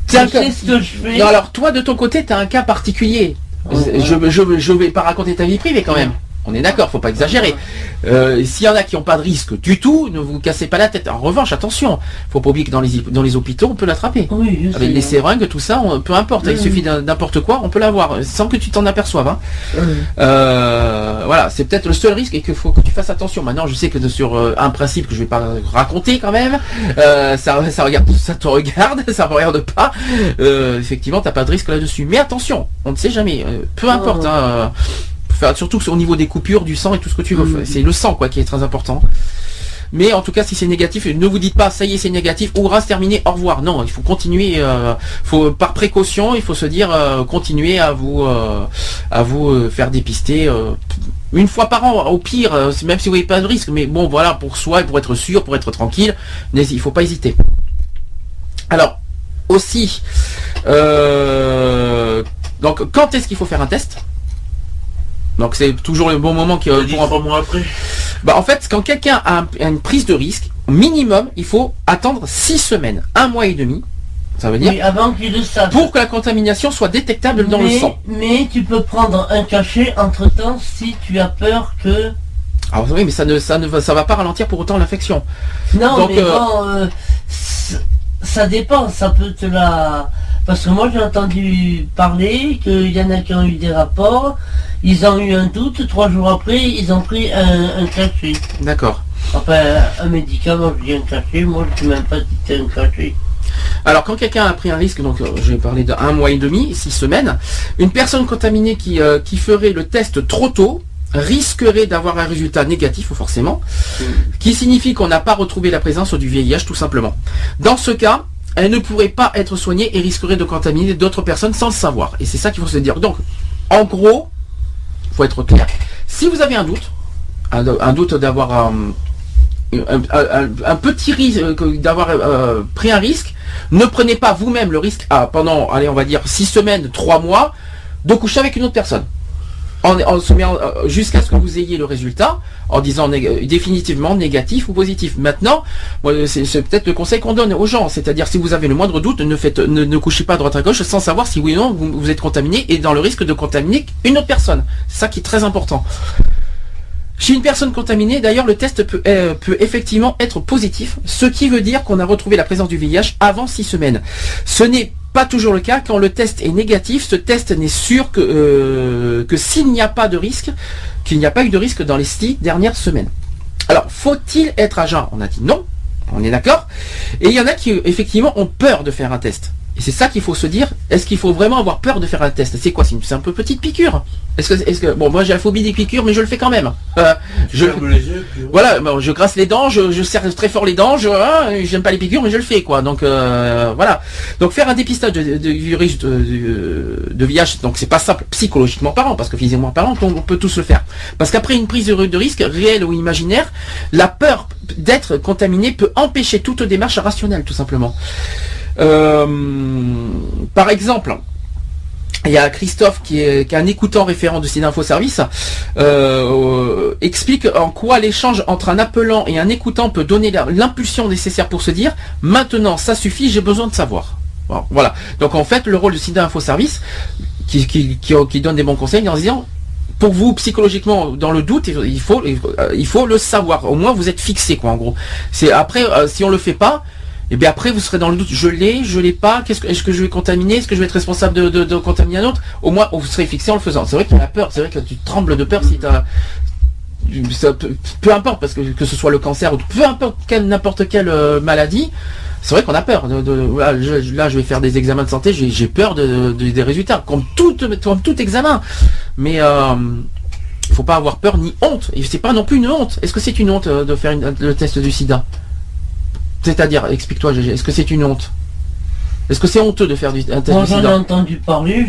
C'est ce que je fais. Non, alors toi de ton côté tu as un cas particulier. Je vais pas raconter ta vie privée quand même. On est d'accord, faut pas exagérer. S'il y en a qui n'ont pas de risque du tout, ne vous cassez pas la tête. En revanche, attention, faut pas oublier que dans les hôpitaux, on peut l'attraper. Oui, avec les seringues, tout ça, peu importe. Il suffit n'importe quoi, on peut l'avoir sans que tu t'en aperçoives. Voilà, c'est peut-être le seul risque et qu'il faut que tu fasses attention. Maintenant, je sais que sur un principe que je vais pas raconter quand même, ça te regarde, ça ne regarde pas. Effectivement, t'as pas de risque là-dessus. Mais attention, on ne sait jamais. Peu importe. Surtout au niveau des coupures du sang et tout ce que tu veux. C'est le sang qui est très important. Mais en tout cas, si c'est négatif, ne vous dites pas ça y est, c'est négatif, hurrah, c'est terminé, au revoir. Non, il faut continuer. Par précaution, il faut se dire continuer à vous faire dépister une fois par an, au pire, même si vous n'avez pas de risque. Mais bon, voilà, pour soi et pour être sûr, pour être tranquille, il faut pas hésiter. Alors, aussi, donc quand est-ce qu'il faut faire un test? Donc c'est toujours le bon moment pour 3 mois après. En fait, quand quelqu'un a une prise de risque, minimum, il faut attendre 6 semaines, 1 mois et demi. Ça veut dire avant qu'il le sache. Pour que la contamination soit détectable dans le sang. Mais tu peux prendre un cachet entre-temps si tu as peur que... Alors oui, mais ça va pas ralentir pour autant l'infection. Non, donc, mais bon, ça dépend, ça peut te la... Parce que moi j'ai entendu parler qu'il y en a qui ont eu des rapports, ils ont eu un doute, 3 jours après, ils ont pris un cachet. D'accord. Enfin, un médicament, je dis un cachet, moi je ne sais même pas si c'est un cachet. Alors quand quelqu'un a pris un risque, donc je vais parler d'1 mois et demi, 6 semaines, une personne contaminée qui ferait le test trop tôt risquerait d'avoir un résultat négatif forcément, qui signifie qu'on n'a pas retrouvé la présence du VIH tout simplement. Dans ce cas, elle ne pourrait pas être soignée et risquerait de contaminer d'autres personnes sans le savoir. Et c'est ça qu'il faut se dire. Donc, en gros, il faut être clair. Si vous avez un doute d'avoir un petit risque, d'avoir pris un risque, ne prenez pas vous-même le risque pendant, allez, on va dire 6 semaines, 3 mois, de coucher avec une autre personne. Jusqu'à ce que vous ayez le résultat en disant définitivement négatif ou positif. Maintenant, c'est peut-être le conseil qu'on donne aux gens, c'est-à-dire si vous avez le moindre doute, ne couchez pas à droite à gauche sans savoir si oui ou non vous êtes contaminé et dans le risque de contaminer une autre personne. C'est ça qui est très important. Chez une personne contaminée, d'ailleurs, le test peut effectivement être positif, ce qui veut dire qu'on a retrouvé la présence du VIH avant 6 semaines. Ce n'est pas toujours le cas. Quand le test est négatif, ce test n'est sûr que s'il n'y a pas de risque, qu'il n'y a pas eu de risque dans les 6 dernières semaines. Alors, faut-il être à jeun? On a dit non, on est d'accord. Et il y en a qui, effectivement, ont peur de faire un test. Et c'est ça qu'il faut se dire, est-ce qu'il faut vraiment avoir peur de faire un test? C'est quoi? C'est un peu petite piqûre. Est-ce que bon, moi j'ai la phobie des piqûres, mais je le fais quand même. Ferme les yeux, puis voilà, je grasse les dents, je serre très fort les dents, j'aime pas les piqûres, mais je le fais quoi. Donc voilà. Donc faire un dépistage de virus de VIH, donc c'est pas simple psychologiquement parlant, parce que physiquement parlant, on peut tous le faire. Parce qu'après une prise de risque, réelle ou imaginaire, la peur d'être contaminé peut empêcher toute démarche rationnelle, tout simplement. Par exemple, il y a Christophe qui est un écoutant référent de SIDA Info Service, explique en quoi l'échange entre un appelant et un écoutant peut donner l'impulsion nécessaire pour se dire « Maintenant, ça suffit, j'ai besoin de savoir ». Bon, voilà. Donc en fait, le rôle de SIDA Info Service, qui donne des bons conseils en disant « Pour vous, psychologiquement, dans le doute, il faut le savoir. Au moins, vous êtes fixé, quoi, en gros. C'est après, si on le fait pas, et bien après vous serez dans le doute, je l'ai pas, est-ce que je vais contaminer, est-ce que je vais être responsable de contaminer un autre? Au moins vous serez fixé en le faisant. C'est vrai qu'on a peur, c'est vrai que tu trembles de peur si peu importe, parce que ce soit le cancer ou peu importe n'importe quelle maladie, c'est vrai qu'on a peur. Là je vais faire des examens de santé, j'ai peur des résultats, comme tout examen. Mais faut pas avoir peur ni honte, et c'est pas non plus une honte. Est-ce que c'est une honte de faire le test du sida? C'est-à-dire, explique-toi, Gégé, est-ce que c'est une honte? Est-ce que c'est honteux de faire un test du sida? Moi j'en ai entendu parler,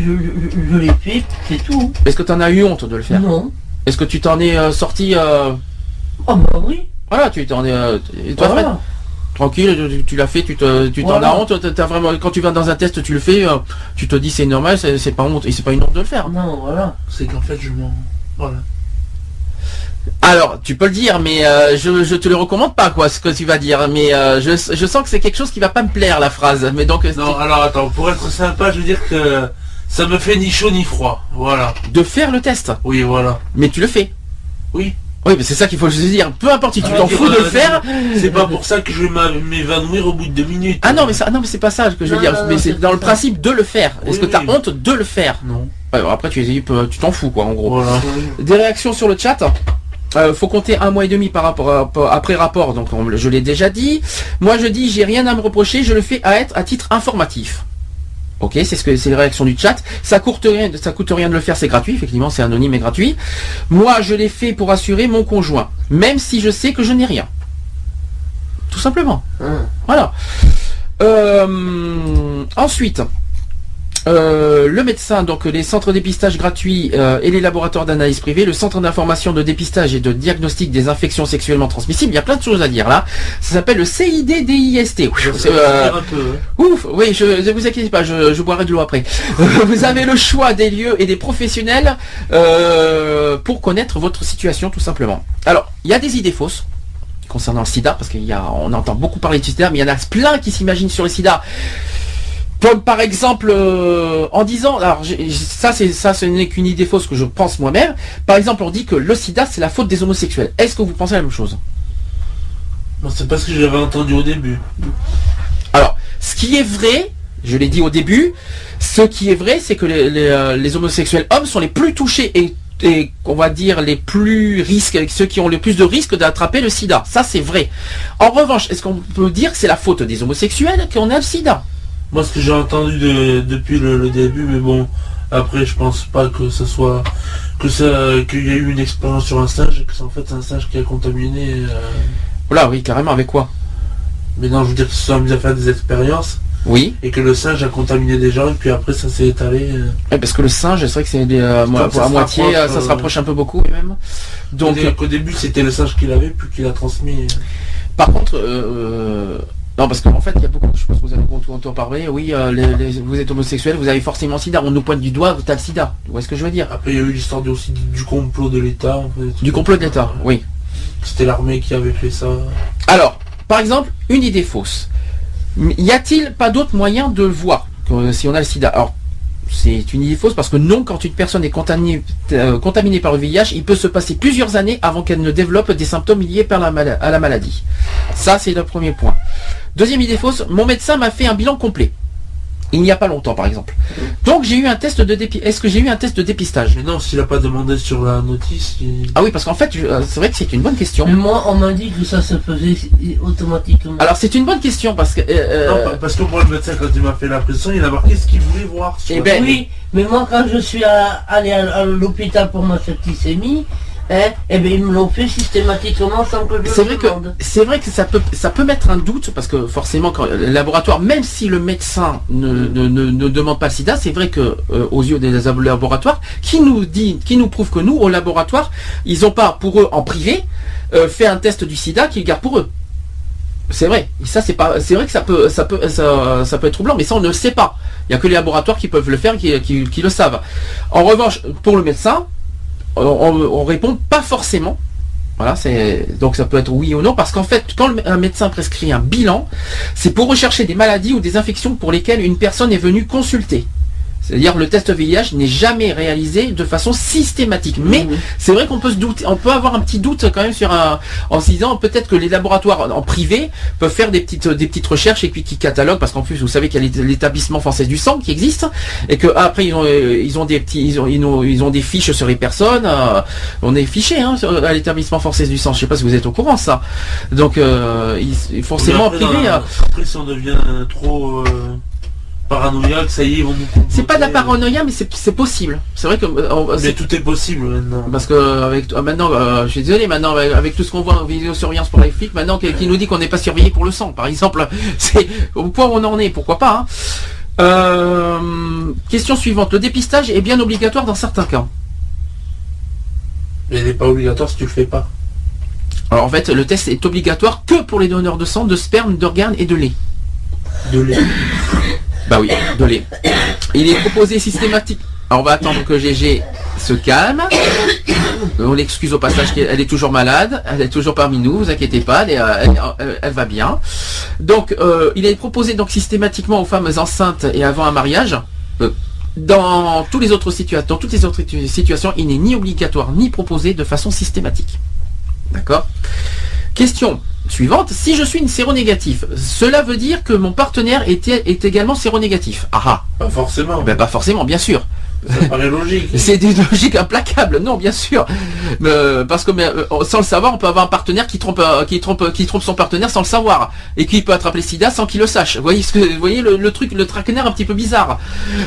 je l'ai fait, c'est tout. Est-ce que tu en as eu honte de le faire? Non. Est-ce que tu t'en es sorti Oh bah oui. Voilà, tu t'en es... toi, voilà. Fred, tranquille, tu l'as fait, tu t'en as honte, t'as vraiment, quand tu vas dans un test, tu le fais, tu te dis c'est normal, c'est pas honte, et c'est pas une honte de le faire. Non, voilà. C'est qu'en fait je m'en... Voilà. Alors, tu peux le dire, mais je te le recommande pas, quoi, ce que tu vas dire. Mais je sens que c'est quelque chose qui va pas me plaire, la phrase. Mais donc, non, alors attends, pour être sympa, je veux dire que ça me fait ni chaud ni froid. Voilà. De faire le test. Oui, voilà. Mais tu le fais. Oui. Oui, mais c'est ça qu'il faut se dire. Peu importe si tu t'en fous de le faire. C'est pas pour ça que je vais m'évanouir au bout de 2 minutes. Ah non, mais c'est pas ça que je veux dire. Mais c'est dans le principe de le faire. Est-ce que tu as honte de le faire? Non. Ouais, bon, après, tu t'en fous, quoi, en gros. Voilà. Des réactions sur le chat. Faut compter 1 mois et demi par rapport après rapport, donc je l'ai déjà dit. Moi je dis j'ai rien à me reprocher, je le fais à titre informatif. Ok, c'est les réactions du chat. Ça coûte rien de le faire, c'est gratuit, effectivement, c'est anonyme et gratuit. Moi je l'ai fait pour assurer mon conjoint, même si je sais que je n'ai rien. Tout simplement. Voilà. Ensuite. Le médecin, donc les centres de dépistage gratuits et les laboratoires d'analyse privés, le centre d'information de dépistage et de diagnostic des infections sexuellement transmissibles, il y a plein de choses à dire là. Ça s'appelle le CIDDIST. Ouf, oui, ne vous inquiétez pas, je boirai de l'eau après. Vous avez le choix des lieux et des professionnels pour connaître votre situation tout simplement. Alors, il y a des idées fausses concernant le sida, parce qu'on entend beaucoup parler du sida, mais il y en a plein qui s'imaginent sur le sida. Comme par exemple en disant, alors ça ce n'est qu'une idée fausse que je pense moi-même. Par exemple, on dit que le sida c'est la faute des homosexuels. Est-ce que vous pensez la même chose? Bon, c'est pas ce que j'avais entendu au début. Alors, ce qui est vrai, je l'ai dit au début, ce qui est vrai, c'est que les homosexuels hommes sont les plus touchés et on va dire les plus risques, ceux qui ont le plus de risques d'attraper le sida. Ça c'est vrai. En revanche, est-ce qu'on peut dire que c'est la faute des homosexuels qu'on a le sida? Moi, ce que j'ai entendu depuis le début, mais bon, après, je pense pas que ce soit qu'il y a eu une expérience sur un singe, et que c'est en fait un singe qui a contaminé. Voilà, oui, carrément, avec quoi? Mais non, je veux dire qu'ils se sont amusés à faire des expériences. Oui. Et que le singe a contaminé des gens, et puis après, ça s'est étalé. Parce que le singe, c'est vrai que c'est à moitié, ça se rapproche un peu beaucoup, même. Donc, qu'au début, c'était le singe qui l'avait, puis qui l'a transmis. Par contre, non, parce qu'en fait, il y a beaucoup, je pense que vous avez entendu parler, oui, vous êtes homosexuel, vous avez forcément sida, on nous pointe du doigt, vous avez le sida. Vous voyez ce que je veux dire? Après, il y a eu l'histoire aussi du complot de l'État. En fait. Du complot de l'État, oui. C'était l'armée qui avait fait ça. Alors, par exemple, une idée fausse. Y a-t-il pas d'autre moyen de le voir si on a le sida? Alors, c'est une idée fausse parce que non, quand une personne est contaminée par le VIH, il peut se passer plusieurs années avant qu'elle ne développe des symptômes liés à la maladie. Ça, c'est le premier point. Deuxième idée fausse, mon médecin m'a fait un bilan complet. Il n'y a pas longtemps, par exemple. Donc, j'ai eu un test de dépistage. Est-ce que j'ai eu un test de dépistage? Mais non, s'il n'a pas demandé sur la notice... Ah oui, parce qu'en fait, c'est vrai que c'est une bonne question. Moi, on m'a dit que ça se faisait automatiquement. Alors, c'est une bonne question, parce que... Non, parce que moi, le médecin, quand il m'a fait la pression, il a marqué ce qu'il voulait voir. Eh ben, oui, mais moi, quand je suis allé à l'hôpital pour ma septicémie, eh bien, ils me l'ont fait systématiquement sans que je le demande. C'est vrai que ça peut mettre un doute, parce que forcément, quand le laboratoire, même si le médecin ne demande pas le sida, c'est vrai que aux yeux des laboratoires, qui nous prouve que nous, au laboratoire, ils n'ont pas, pour eux, en privé, fait un test du sida qu'ils gardent pour eux. C'est vrai. Et ça, c'est vrai que ça peut être troublant, mais ça, on ne le sait pas. Il n'y a que les laboratoires qui peuvent le faire, qui le savent. En revanche, pour le médecin, on répond pas forcément. Voilà, donc ça peut être oui ou non, parce qu'en fait, quand un médecin prescrit un bilan, c'est pour rechercher des maladies ou des infections pour lesquelles une personne est venue consulter. C'est-à-dire le test VIH n'est jamais réalisé de façon systématique. Mais c'est vrai qu'on peut se douter, on peut avoir un petit doute quand même en se disant peut-être que les laboratoires en privé peuvent faire des petites recherches et puis qui cataloguent, parce qu'en plus vous savez qu'il y a l'établissement français du sang qui existe et que après ils ont des fiches sur les personnes. On est fiché à l'établissement français du sang. Je sais pas si vous êtes au courant de ça. Donc forcément en privé. Après si on devient trop paranoïaque, ça y est, ils vont nous compter. C'est pas de la paranoïa, mais c'est possible. C'est vrai que mais tout est possible maintenant. Parce que maintenant, je suis désolé, maintenant avec tout ce qu'on voit en vidéosurveillance pour les flics, maintenant qui nous dit qu'on n'est pas surveillé pour le sang, par exemple, c'est au point où on en est, pourquoi pas. Question suivante, le dépistage est bien obligatoire dans certains cas. Mais il n'est pas obligatoire si tu le fais pas. Alors en fait, le test est obligatoire que pour les donneurs de sang, de sperme, d'organes et de lait. De lait. Bah oui, de lait. Il est proposé systématique. Alors on va attendre que GG se calme. On l'excuse au passage qu'elle est toujours malade. Elle est toujours parmi nous, vous inquiétez pas, elle va bien. Donc il est proposé donc systématiquement aux femmes enceintes et avant un mariage. Dans toutes les autres situations, il n'est ni obligatoire ni proposé de façon systématique. D'accord ? Question suivante, si je suis une séronégatif, cela veut dire que mon partenaire est également séronégatif. Ah ah. Pas forcément. Ben pas forcément, bien sûr. Ça paraît logique. C'est des logiques implacables, non, bien sûr. Parce que sans le savoir, on peut avoir un partenaire qui trompe son partenaire sans le savoir, et qui peut attraper le sida sans qu'il le sache. Vous voyez le truc, le traquenard un petit peu bizarre.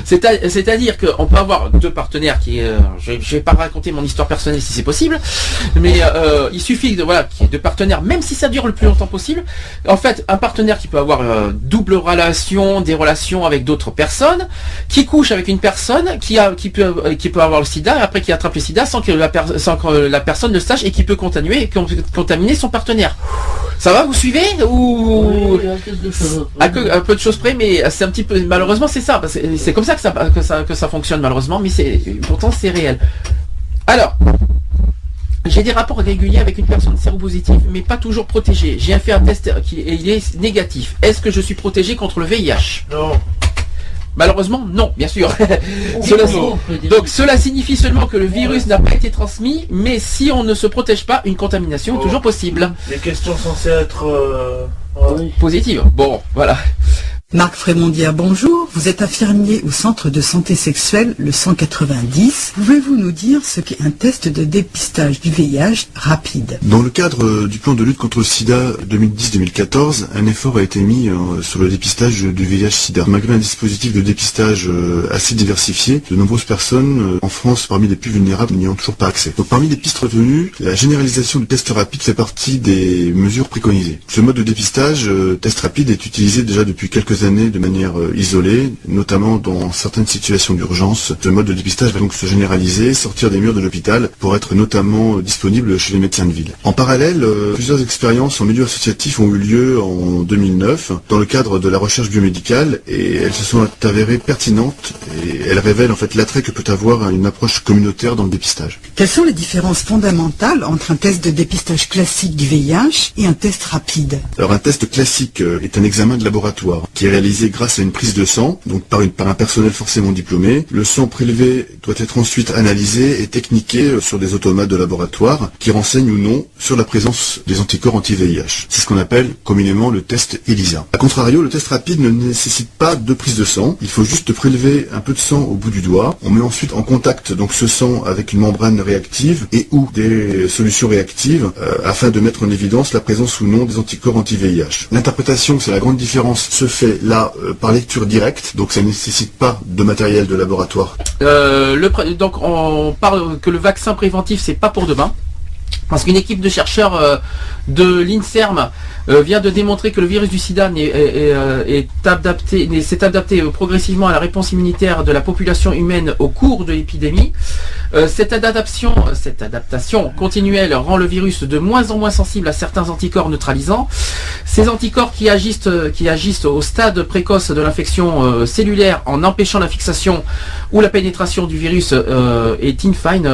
C'est-à-dire qu'on peut avoir deux partenaires qui, je vais pas raconter mon histoire personnelle si c'est possible, mais il suffit qu'il y ait deux partenaires, même si ça dure le plus longtemps possible. En fait, un partenaire qui peut avoir double relation, des relations avec d'autres personnes, qui couche avec une personne qui peut avoir le sida, et après qui attrape le sida sans que la personne le sache, et qui peut contaminer son partenaire. Ça va, vous suivez ou un peu de choses près, mais c'est un petit peu, malheureusement c'est ça, parce que c'est comme ça que ça fonctionne malheureusement, mais pourtant c'est réel. Alors, j'ai des rapports réguliers avec une personne séropositive, mais pas toujours protégée. J'ai fait un test et il est négatif. Est-ce que je suis protégé contre le VIH? Non. Malheureusement, non, bien sûr. Donc cela signifie seulement que le virus n'a pas été transmis, mais si on ne se protège pas, une contamination est toujours possible. Les questions censées être positives. Bon, voilà. Marc Frémondière, bonjour. Vous êtes infirmier au centre de santé sexuelle, le 190. Pouvez-vous nous dire ce qu'est un test de dépistage du VIH rapide? Dans le cadre du plan de lutte contre le sida 2010-2014, un effort a été mis sur le dépistage du VIH-sida. Malgré un dispositif de dépistage assez diversifié, de nombreuses personnes en France, parmi les plus vulnérables, n'y ont toujours pas accès. Donc parmi les pistes retenues, la généralisation du test rapide fait partie des mesures préconisées. Ce mode de dépistage, test rapide, est utilisé déjà depuis quelques années de manière isolée, notamment dans certaines situations d'urgence. Ce mode de dépistage va donc se généraliser, sortir des murs de l'hôpital pour être notamment disponible chez les médecins de ville. En parallèle, plusieurs expériences en milieu associatif ont eu lieu en 2009 dans le cadre de la recherche biomédicale, et elles se sont avérées pertinentes, et elles révèlent en fait l'attrait que peut avoir une approche communautaire dans le dépistage. Quelles sont les différences fondamentales entre un test de dépistage classique du VIH et un test rapide? Alors un test classique est un examen de laboratoire qui est réalisé grâce à une prise de sang, donc par un personnel forcément diplômé. Le sang prélevé doit être ensuite analysé et techniqué sur des automates de laboratoire qui renseignent ou non sur la présence des anticorps anti-VIH. C'est ce qu'on appelle communément le test ELISA. A contrario, le test rapide ne nécessite pas de prise de sang. Il faut juste prélever un peu de sang au bout du doigt. On met ensuite en contact donc ce sang avec une membrane réactive et ou des solutions réactives afin de mettre en évidence la présence ou non des anticorps anti-VIH. L'interprétation, c'est la grande différence, se fait là par lecture directe, donc ça ne nécessite pas de matériel de laboratoire. Donc on parle que le vaccin préventif, c'est pas pour demain, parce qu'une équipe de chercheurs de l'INSERM vient de démontrer que le virus du sida s'est adapté progressivement à la réponse immunitaire de la population humaine au cours de l'épidémie. Cette adaptation continuelle rend le virus de moins en moins sensible à certains anticorps neutralisants. Ces anticorps qui agissent au stade précoce de l'infection cellulaire en empêchant la fixation ou la pénétration du virus est in fine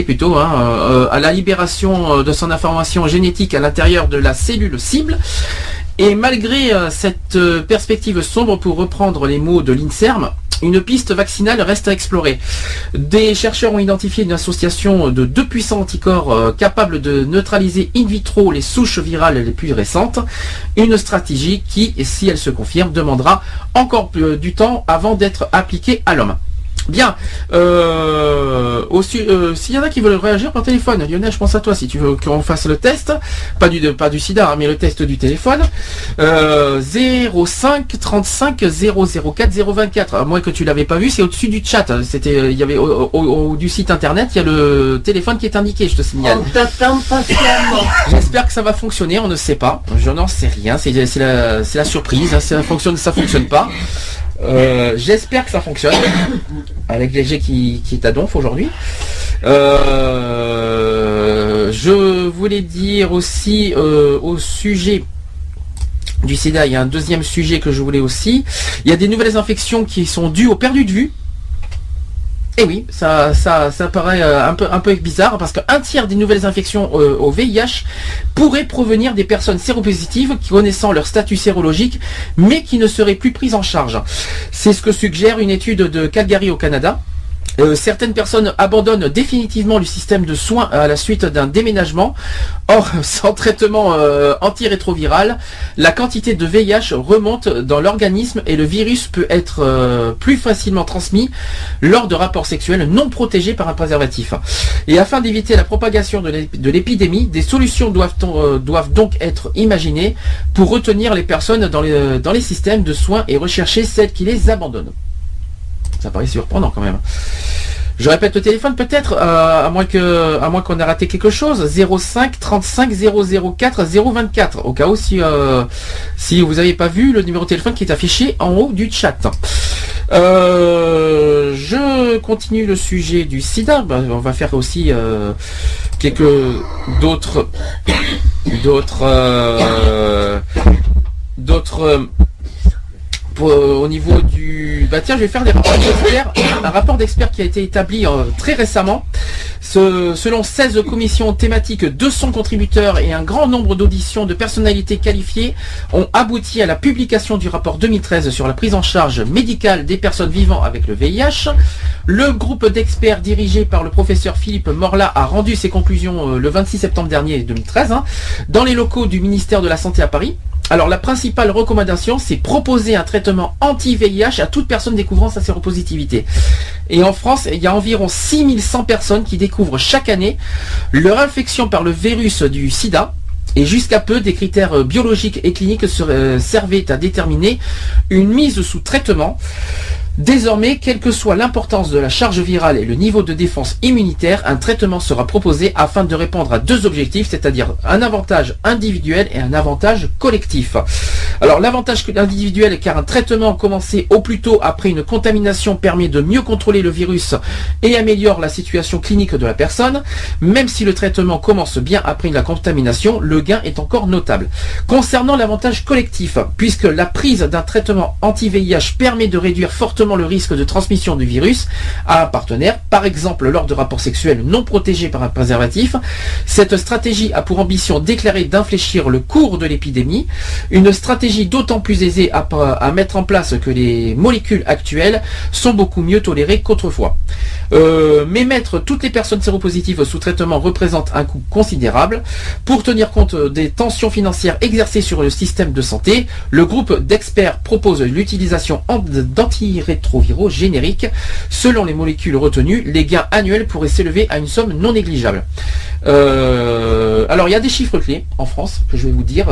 plutôt, à la libération de son information génétique à l'intérieur de la cellule cible. Et malgré cette perspective sombre, pour reprendre les mots de l'INSERM, une piste vaccinale reste à explorer. Des chercheurs ont identifié une association de deux puissants anticorps capables de neutraliser in vitro les souches virales les plus récentes. Une stratégie qui, si elle se confirme, demandera encore du temps avant d'être appliquée à l'homme. Bien, s'il y en a qui veulent réagir par téléphone, Lionel, je pense à toi, si tu veux qu'on fasse le test, pas du sida, mais le test du téléphone, 05 35 004 024, à moins que tu l'avais pas vu, c'est au-dessus du chat, il y avait du site internet, il y a le téléphone qui est indiqué, je te signale. On t'attend patiemment. J'espère que ça va fonctionner, on ne sait pas, je n'en sais rien, c'est la surprise, ça fonctionne pas. J'espère que ça fonctionne avec les G qui est à donf aujourd'hui. Je voulais dire aussi au sujet du sida, il y a un deuxième sujet que je voulais aussi. Il y a des nouvelles infections qui sont dues aux perdus de vue. Et oui, ça paraît un peu bizarre, parce qu'un tiers des nouvelles infections au VIH pourraient provenir des personnes séropositives qui connaissant leur statut sérologique, mais qui ne seraient plus prises en charge. C'est ce que suggère une étude de Calgary au Canada. Certaines personnes abandonnent définitivement le système de soins à la suite d'un déménagement. Or, sans traitement antirétroviral, la quantité de VIH remonte dans l'organisme et le virus peut être plus facilement transmis lors de rapports sexuels non protégés par un préservatif. Et afin d'éviter la propagation de l'épidémie, des solutions doivent donc être imaginées pour retenir les personnes dans les systèmes de soins et rechercher celles qui les abandonnent. Ça paraît surprenant quand même. Je répète le téléphone peut-être, à moins qu'on ait raté quelque chose. 05 35 004 024. Au cas où si vous n'avez pas vu le numéro de téléphone qui est affiché en haut du chat. Je continue le sujet du sida. On va faire aussi quelques d'autres au niveau du... tiens, je vais faire des rapports d'experts. Un rapport d'experts qui a été établi très récemment. Selon 16 commissions thématiques, 200 contributeurs et un grand nombre d'auditions de personnalités qualifiées ont abouti à la publication du rapport 2013 sur la prise en charge médicale des personnes vivant avec le VIH. Le groupe d'experts dirigé par le professeur Philippe Morla a rendu ses conclusions le 26 septembre dernier 2013 dans les locaux du ministère de la Santé à Paris. Alors la principale recommandation, c'est proposer un traitement anti-VIH à toute personne découvrant sa séropositivité. Et en France, il y a environ 6100 personnes qui découvrent chaque année leur infection par le virus du sida. Et jusqu'à peu, des critères biologiques et cliniques servaient à déterminer une mise sous traitement. Désormais, quelle que soit l'importance de la charge virale et le niveau de défense immunitaire, un traitement sera proposé afin de répondre à deux objectifs, c'est-à-dire un avantage individuel et un avantage collectif. Alors l'avantage individuel, car un traitement commencé au plus tôt après une contamination permet de mieux contrôler le virus et améliore la situation clinique de la personne. Même si le traitement commence bien après la contamination, le gain est encore notable. Concernant l'avantage collectif, puisque la prise d'un traitement anti-VIH permet de réduire fortement le risque de transmission du virus à un partenaire, par exemple lors de rapports sexuels non protégés par un préservatif. Cette stratégie a pour ambition déclarée d'infléchir le cours de l'épidémie, une stratégie d'autant plus aisée à mettre en place que les molécules actuelles sont beaucoup mieux tolérées qu'autrefois. Mais mettre toutes les personnes séropositives sous traitement représente un coût considérable. Pour tenir compte des tensions financières exercées sur le système de santé, le groupe d'experts propose l'utilisation d'antirétroviraux génériques. Selon les molécules retenues, les gains annuels pourraient s'élever à une somme non négligeable. Alors il y a des chiffres clés en France que je vais vous dire.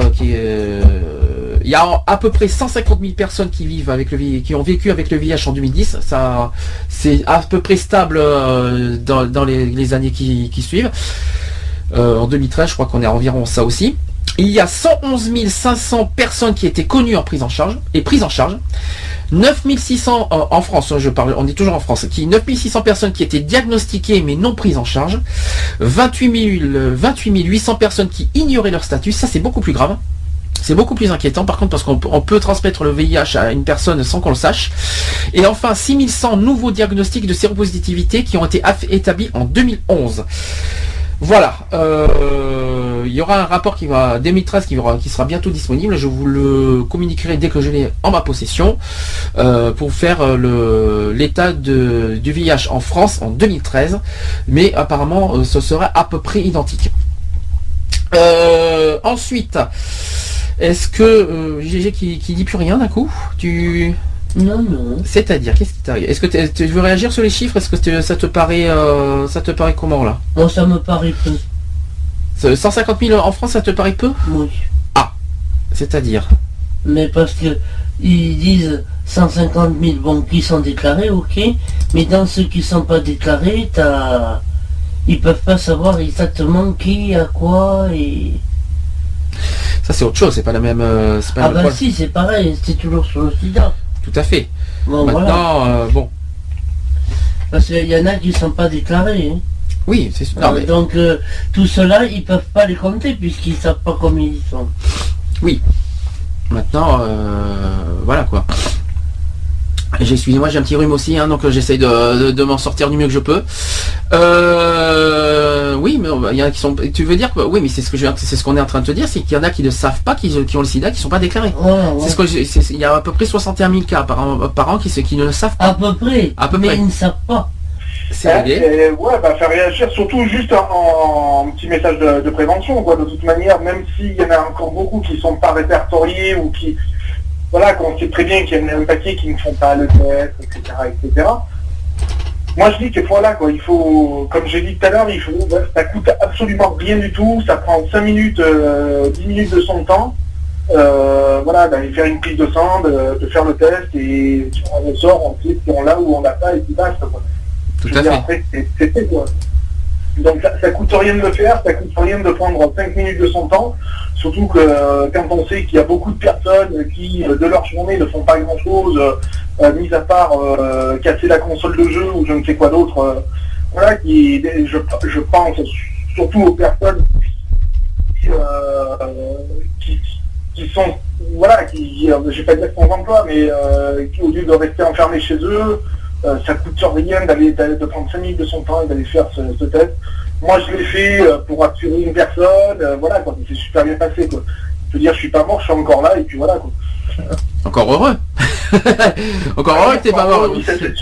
Il y a à peu près 150 000 personnes qui ont vécu avec le VIH en 2010. Ça, c'est à peu près stable dans les années qui suivent. En 2013, je crois qu'on est à environ ça aussi. Il y a 111 500 personnes qui étaient connues en prise en charge. 9 600 en France, on est toujours en France, 9 600 personnes qui étaient diagnostiquées mais non prises en charge. 28 800 personnes qui ignoraient leur statut. Ça, c'est beaucoup plus grave. C'est beaucoup plus inquiétant par contre parce qu'on peut transmettre le VIH à une personne sans qu'on le sache. Et enfin 6100 nouveaux diagnostics de séropositivité qui ont été établis en 2011. Voilà, il y aura un rapport 2013 qui sera bientôt disponible. Je vous le communiquerai dès que je l'ai en ma possession pour faire l'état du VIH en France en 2013. Mais apparemment, ce sera à peu près identique. Ensuite, est-ce que GG qui dit plus rien d'un coup? Non. C'est-à-dire, qu'est-ce qui t'arrive? Est-ce que tu veux réagir sur les chiffres? Est-ce que ça te paraît comment là? Bon, ça me paraît peu. 150 000 en France, ça te paraît peu? Oui. Ah, c'est-à-dire? Mais parce que ils disent 150 000 bon qui sont déclarés, ok, mais dans ceux qui sont pas déclarés, ils peuvent pas savoir exactement qui a quoi et. Ça c'est autre chose, c'est pas la même. Si, c'est pareil, c'est toujours sur le sida. Tout à fait. Bon, maintenant, voilà. bon. Parce qu'il y en a qui sont pas déclarés. Oui, c'est sûr. Mais... Donc tout cela, ils peuvent pas les compter puisqu'ils savent pas combien ils sont. Oui. Maintenant, voilà quoi. Excusez-moi, j'ai un petit rhume aussi, donc j'essaye de m'en sortir du mieux que je peux. Oui, mais il y en a qui sont. Tu veux dire que oui, mais c'est ce qu'on est en train de te dire, c'est qu'il y en a qui ne savent pas qu'ils ont le sida, qui sont pas déclarés. Ouais. Il y a à peu près 61 000 cas par an qui ne le savent pas. À peu près. Mais ils ne savent pas. C'est réglé. Et, ouais, faire réagir, surtout juste en petit message de prévention, quoi. De toute manière, même s'il y en a encore beaucoup qui sont pas répertoriés ou qui, voilà, qu'on sait très bien qu'il y en a un paquet qui ne font pas le test, etc., etc. Moi, je dis que voilà, quoi, il faut, comme j'ai dit tout à l'heure, ça coûte absolument rien du tout, ça prend 5 minutes, 10 minutes de son temps, voilà, d'aller faire une prise de sang, de faire le test, et on ressort, on sait si on l'a ou on l'a pas, et puis basta, quoi. Tout à fait. Après, c'est fait, quoi. Donc ça coûte rien de le faire, ça coûte rien de prendre 5 minutes de son temps, surtout que quand on sait qu'il y a beaucoup de personnes qui, de leur journée, ne font pas grand-chose, mis à part casser la console de jeu ou je ne sais quoi d'autre, voilà, je pense surtout aux personnes qui sont, voilà, je vais pas dire sans emploi, mais qui, au lieu de rester enfermés chez eux, ça coûte rien de prendre 5 minutes de son temps et d'aller faire ce test. Moi, je l'ai fait pour assurer une personne, voilà, quoi, c'est super bien passé, quoi. Je veux dire, je suis pas mort, je suis encore là, et puis voilà, quoi. Encore heureux. Encore heureux que t'es pas mort. Oui, c'est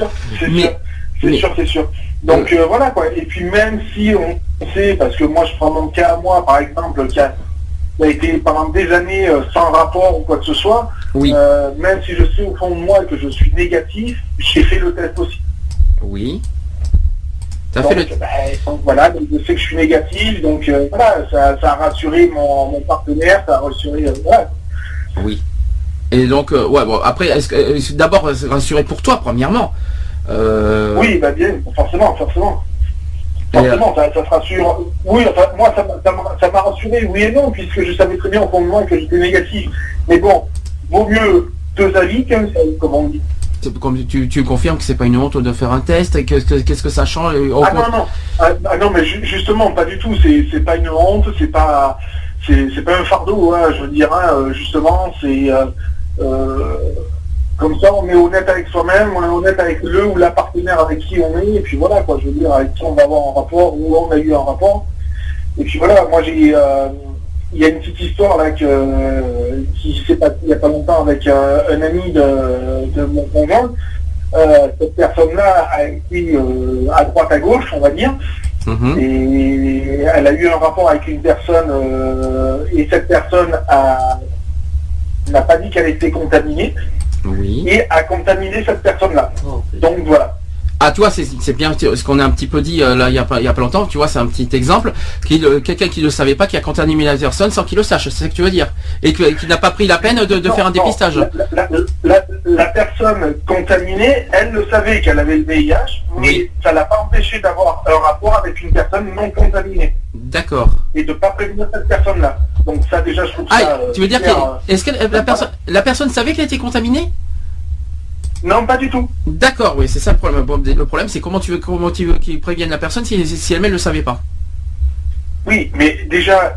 sûr. Donc voilà, quoi. Et puis même si on sait, parce que moi, je prends mon cas à moi, par exemple, qui a été pendant des années sans rapport ou quoi que ce soit, oui. Même si je sais au fond de moi que je suis négatif, j'ai fait le test aussi. Oui. Donc, voilà, donc je sais que je suis négatif, donc voilà, ça a rassuré mon partenaire, ça a rassuré, voilà. Oui. Et donc, ouais, bon, après, est-ce que d'abord rassuré pour toi, premièrement. Oui, bah bien, forcément. Forcément, ça te rassure. Oui, enfin, moi, ça m'a rassuré, oui et non, puisque je savais très bien au fond de moi que j'étais négatif. Mais bon, vaut mieux 2 avis qu'un seul, comme on dit. Comme tu confirmes que c'est pas une honte de faire un test, et qu'est-ce que ça change non, mais justement, pas du tout, c'est pas une honte, c'est pas un fardeau, hein, je veux dire, hein, justement, c'est comme ça, on est honnête avec soi-même, on est honnête avec le ou la partenaire avec qui on est, et puis voilà, quoi, je veux dire, avec qui on va avoir un rapport, ou on a eu un rapport, et puis voilà, moi il y a une petite histoire là qui s'est passée il n'y a pas longtemps avec un ami de mon conjoint. Cette personne-là a été à droite à gauche, on va dire, et elle a eu un rapport avec une personne, et cette personne n'a pas dit qu'elle était contaminée, et a contaminé cette personne-là. Donc voilà. Ah, tu vois, c'est bien ce qu'on a un petit peu dit là il y a pas longtemps, tu vois, c'est un petit exemple, quelqu'un qui ne le savait pas, qui a contaminé la personne sans qu'il le sache, c'est ce que tu veux dire, et qui n'a pas pris la peine de faire un dépistage. La personne contaminée, elle le savait qu'elle avait le VIH, mais ça l'a pas empêché d'avoir un rapport avec une personne non contaminée. D'accord. Et de pas prévenir cette personne-là. Donc ça déjà, je trouve ça... tu veux dire est-ce que la personne savait qu'elle était contaminée ? Non, pas du tout. D'accord, oui, c'est ça le problème. Bon, le problème, c'est comment tu veux qu'ils préviennent la personne si elle-même ne le savait pas. Oui, mais déjà,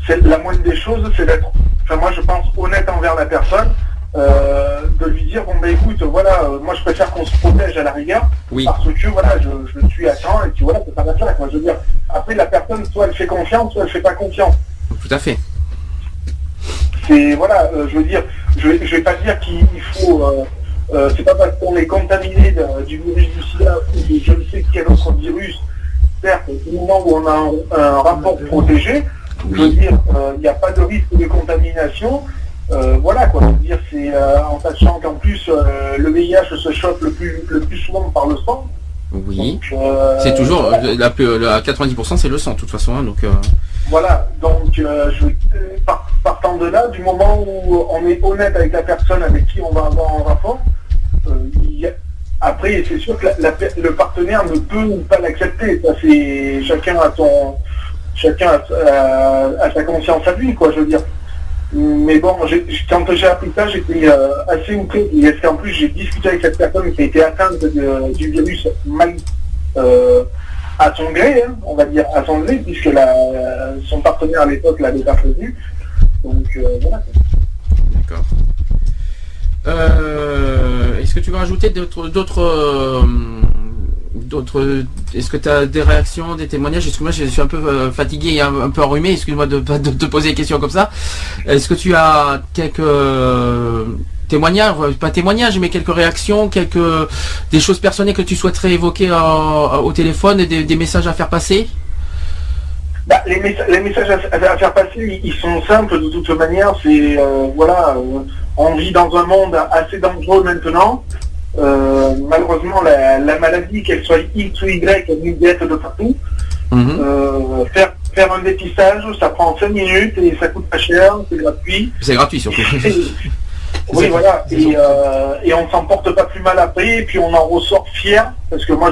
c'est la moindre des choses, c'est d'être, enfin moi je pense, honnête envers la personne, de lui dire, bon ben écoute, voilà, moi je préfère qu'on se protège à la rigueur, parce que voilà, je le suis à temps, et puis voilà, c'est pas la claque, moi je veux dire. Après la personne, soit elle fait confiance, soit elle fait pas confiance. Tout à fait. C'est, voilà, je veux dire, je vais pas dire qu'il faut... c'est pas parce qu'on est contaminé du virus du sida ou de je ne sais quel autre virus, certes, au moment où on a un rapport protégé, je veux dire, il n'y a pas de risque de contamination, voilà quoi, je veux dire, c'est en sachant qu'en plus le VIH se chope le plus souvent par le sang. Oui, donc, c'est toujours, à 90% c'est le sang de toute façon, hein, donc... Voilà, donc partant de là, du moment où on est honnête avec la personne avec qui on va avoir un rapport, après c'est sûr que le partenaire ne peut ou pas l'accepter. Ça c'est chacun a sa conscience à lui, quoi, je veux dire. Mais bon, quand j'ai appris ça, j'étais assez outré. Et est-ce qu'en plus j'ai discuté avec cette personne qui a été atteinte du virus mal à son gré, hein, on va dire à son gré, puisque son partenaire à l'époque l'avait pas prévu. Donc voilà. D'accord. Est-ce que tu veux rajouter d'autres est-ce que tu as des réactions, des témoignages? Excuse-moi, je suis un peu fatigué et un peu enrhumé, excuse-moi de te poser des questions comme ça. Est-ce que tu as témoignages, pas témoignages, mais quelques réactions, des choses personnelles que tu souhaiterais évoquer au téléphone et des messages à faire passer? Les messages à faire passer, ils sont simples de toute manière. C'est on vit dans un monde assez dangereux maintenant. Malheureusement, la maladie, qu'elle soit X ou Y, elle nous guette de partout. Faire un dépistage, ça prend 5 minutes et ça coûte pas cher, c'est gratuit. C'est gratuit surtout. Oui, voilà. Et on s'en porte pas plus mal après, et puis on en ressort fier, parce que moi,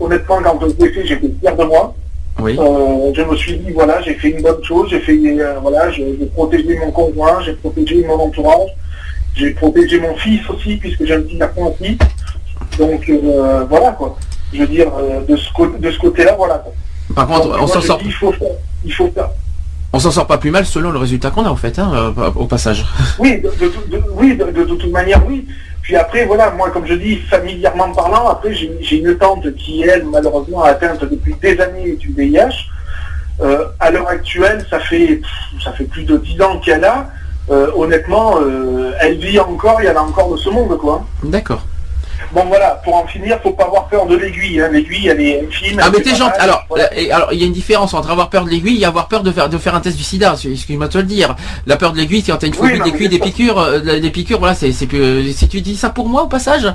honnêtement, quand je l'ai fait, j'étais fier de moi. Oui. Je me suis dit, voilà, j'ai fait une bonne chose, j'ai protégé mon conjoint, j'ai protégé mon entourage, j'ai protégé mon fils aussi, puisque j'ai un petit garçon aussi. Donc, voilà, quoi. Je veux dire, de ce côté-là, voilà, quoi. Par contre, donc, on s'en sort. Il faut faire. On s'en sort pas plus mal selon le résultat qu'on a en fait, au passage. Oui, de toute manière, oui. Puis après, voilà, moi, comme je dis, familièrement parlant, après, j'ai une tante qui, elle, malheureusement, a atteinte depuis des années du VIH. À l'heure actuelle, ça fait plus de 10 ans qu'elle a. Honnêtement, elle vit encore, il y en a encore de ce monde, quoi. D'accord. Bon voilà, pour en finir, faut pas avoir peur de l'aiguille. Hein. L'aiguille, elle est fine. Ah mais t'es gentil. Alors, voilà. alors il y a une différence entre avoir peur de l'aiguille et avoir peur de faire un test du sida. Excuse-moi de te le dire. La peur de l'aiguille, c'est quand t'as une phobie d'aiguille, des piqûres, voilà, c'est plus. Si tu dis ça pour moi au passage.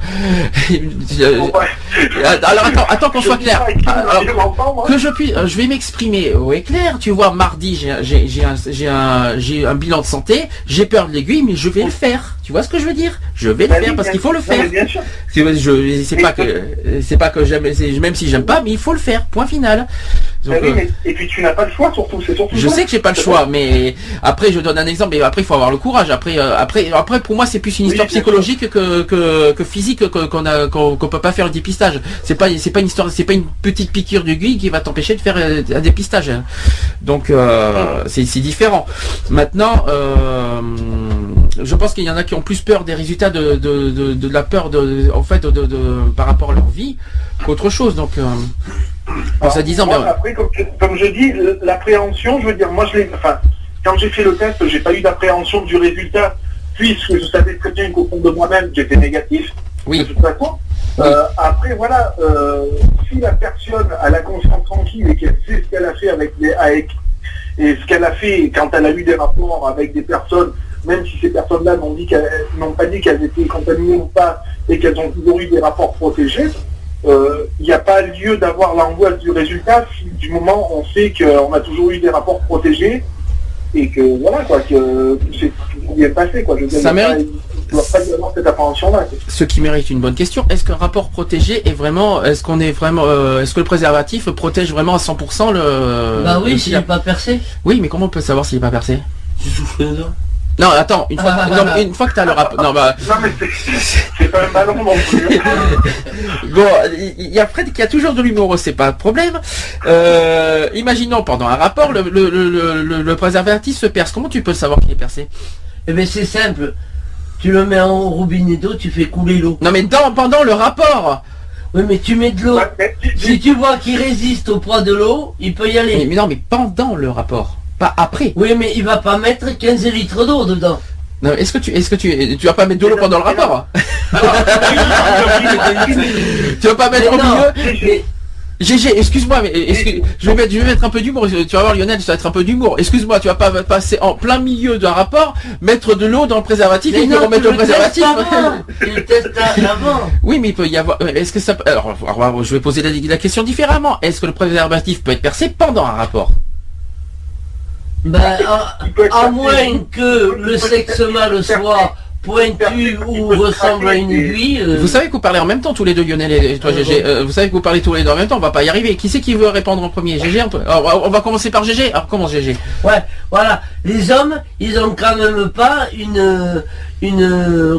Alors attends qu'on soit clair. Alors, que je vais m'exprimer. Oui, clair. Tu vois, mardi, j'ai un bilan de santé. J'ai peur de l'aiguille, mais je vais le faire. Tu vois ce que je veux dire? Je vais le faire parce qu'il faut le faire. Bien sûr. C'est pas que j'aime, même si j'aime pas, mais il faut le faire. Point final. Donc, et puis tu n'as pas le choix surtout. C'est surtout. Je sais que j'ai pas le choix, mais après je donne un exemple. Et après il faut avoir le courage. Après pour moi c'est plus une histoire psychologique que physique qu'on peut pas faire le dépistage. C'est pas une histoire, c'est pas une petite piqûre d'aiguille qui va t'empêcher de faire un dépistage. Donc c'est différent. Maintenant. Je pense qu'il y en a qui ont plus peur des résultats de la peur par rapport à leur vie qu'autre chose. Donc, en se disant, après, comme je dis, l'appréhension, je veux dire, moi, quand j'ai fait le test, j'ai pas eu d'appréhension du résultat, puisque je savais très bien qu'au fond de moi-même, j'étais négatif. Oui. De toute façon. Après, voilà, si la personne a la conscience tranquille et qu'elle sait ce qu'elle a fait et ce qu'elle a fait quand elle a eu des rapports avec des personnes, même si ces personnes-là n'ont pas dit qu'elles étaient contaminées ou pas et qu'elles ont toujours eu des rapports protégés, il n'y a pas lieu d'avoir l'angoisse du résultat si du moment on sait qu'on a toujours eu des rapports protégés et que voilà quoi, que c'est bien passé quoi. Je veux dire, ça mérite. Il ne doit pas y avoir cette appréhension-là. Ce qui mérite une bonne question, est-ce qu'un rapport protégé est vraiment, est-ce que le préservatif protège vraiment à 100% le... Bah oui, s'il n'est pas percé. Oui, mais comment on peut savoir s'il n'est pas percé? Tu souffles dedans? Non, attends, une fois que tu as le rapport... Non, mais c'est pas un ballon non plus. Bon, il y a Fred qui a toujours de l'humour, c'est pas un problème. Imaginons, pendant un rapport, le préservatif se perce. Comment tu peux savoir qu'il est percé? Eh bien, c'est simple. Tu le mets en robinet d'eau, tu fais couler l'eau. Non, mais pendant le rapport. Oui, mais tu mets de l'eau. Si tu vois qu'il résiste au poids de l'eau, il peut y aller. Mais non, mais pendant le rapport. Pas après. Oui, mais il va pas mettre 15 litres d'eau dedans. Non, est-ce que tu vas pas mettre de l'eau pendant le rapport? Tu vas pas mettre au milieu? GG, excuse-moi, mais je vais mettre un peu d'humour. Tu vas voir Lionel, ça va être un peu d'humour. Excuse-moi, tu vas pas passer en plein milieu d'un rapport, mettre de l'eau dans le préservatif et remettre le préservatif. Il teste avant. Oui, mais il peut y avoir. Est-ce que ça peut... Alors, je vais poser la question différemment. Est-ce que le préservatif peut être percé pendant un rapport? Ben, à moins que le sexe mâle soit pointu ou ressemble à une aiguille. Vous savez que vous parlez en même temps tous les deux, Lionel et toi, GG. Vous savez que vous parlez tous les deux en même temps, on va pas y arriver. Qui c'est qui veut répondre en premier? GG, on va commencer par GG. Alors commence GG. Ouais, voilà. Les hommes, ils ont quand même pas une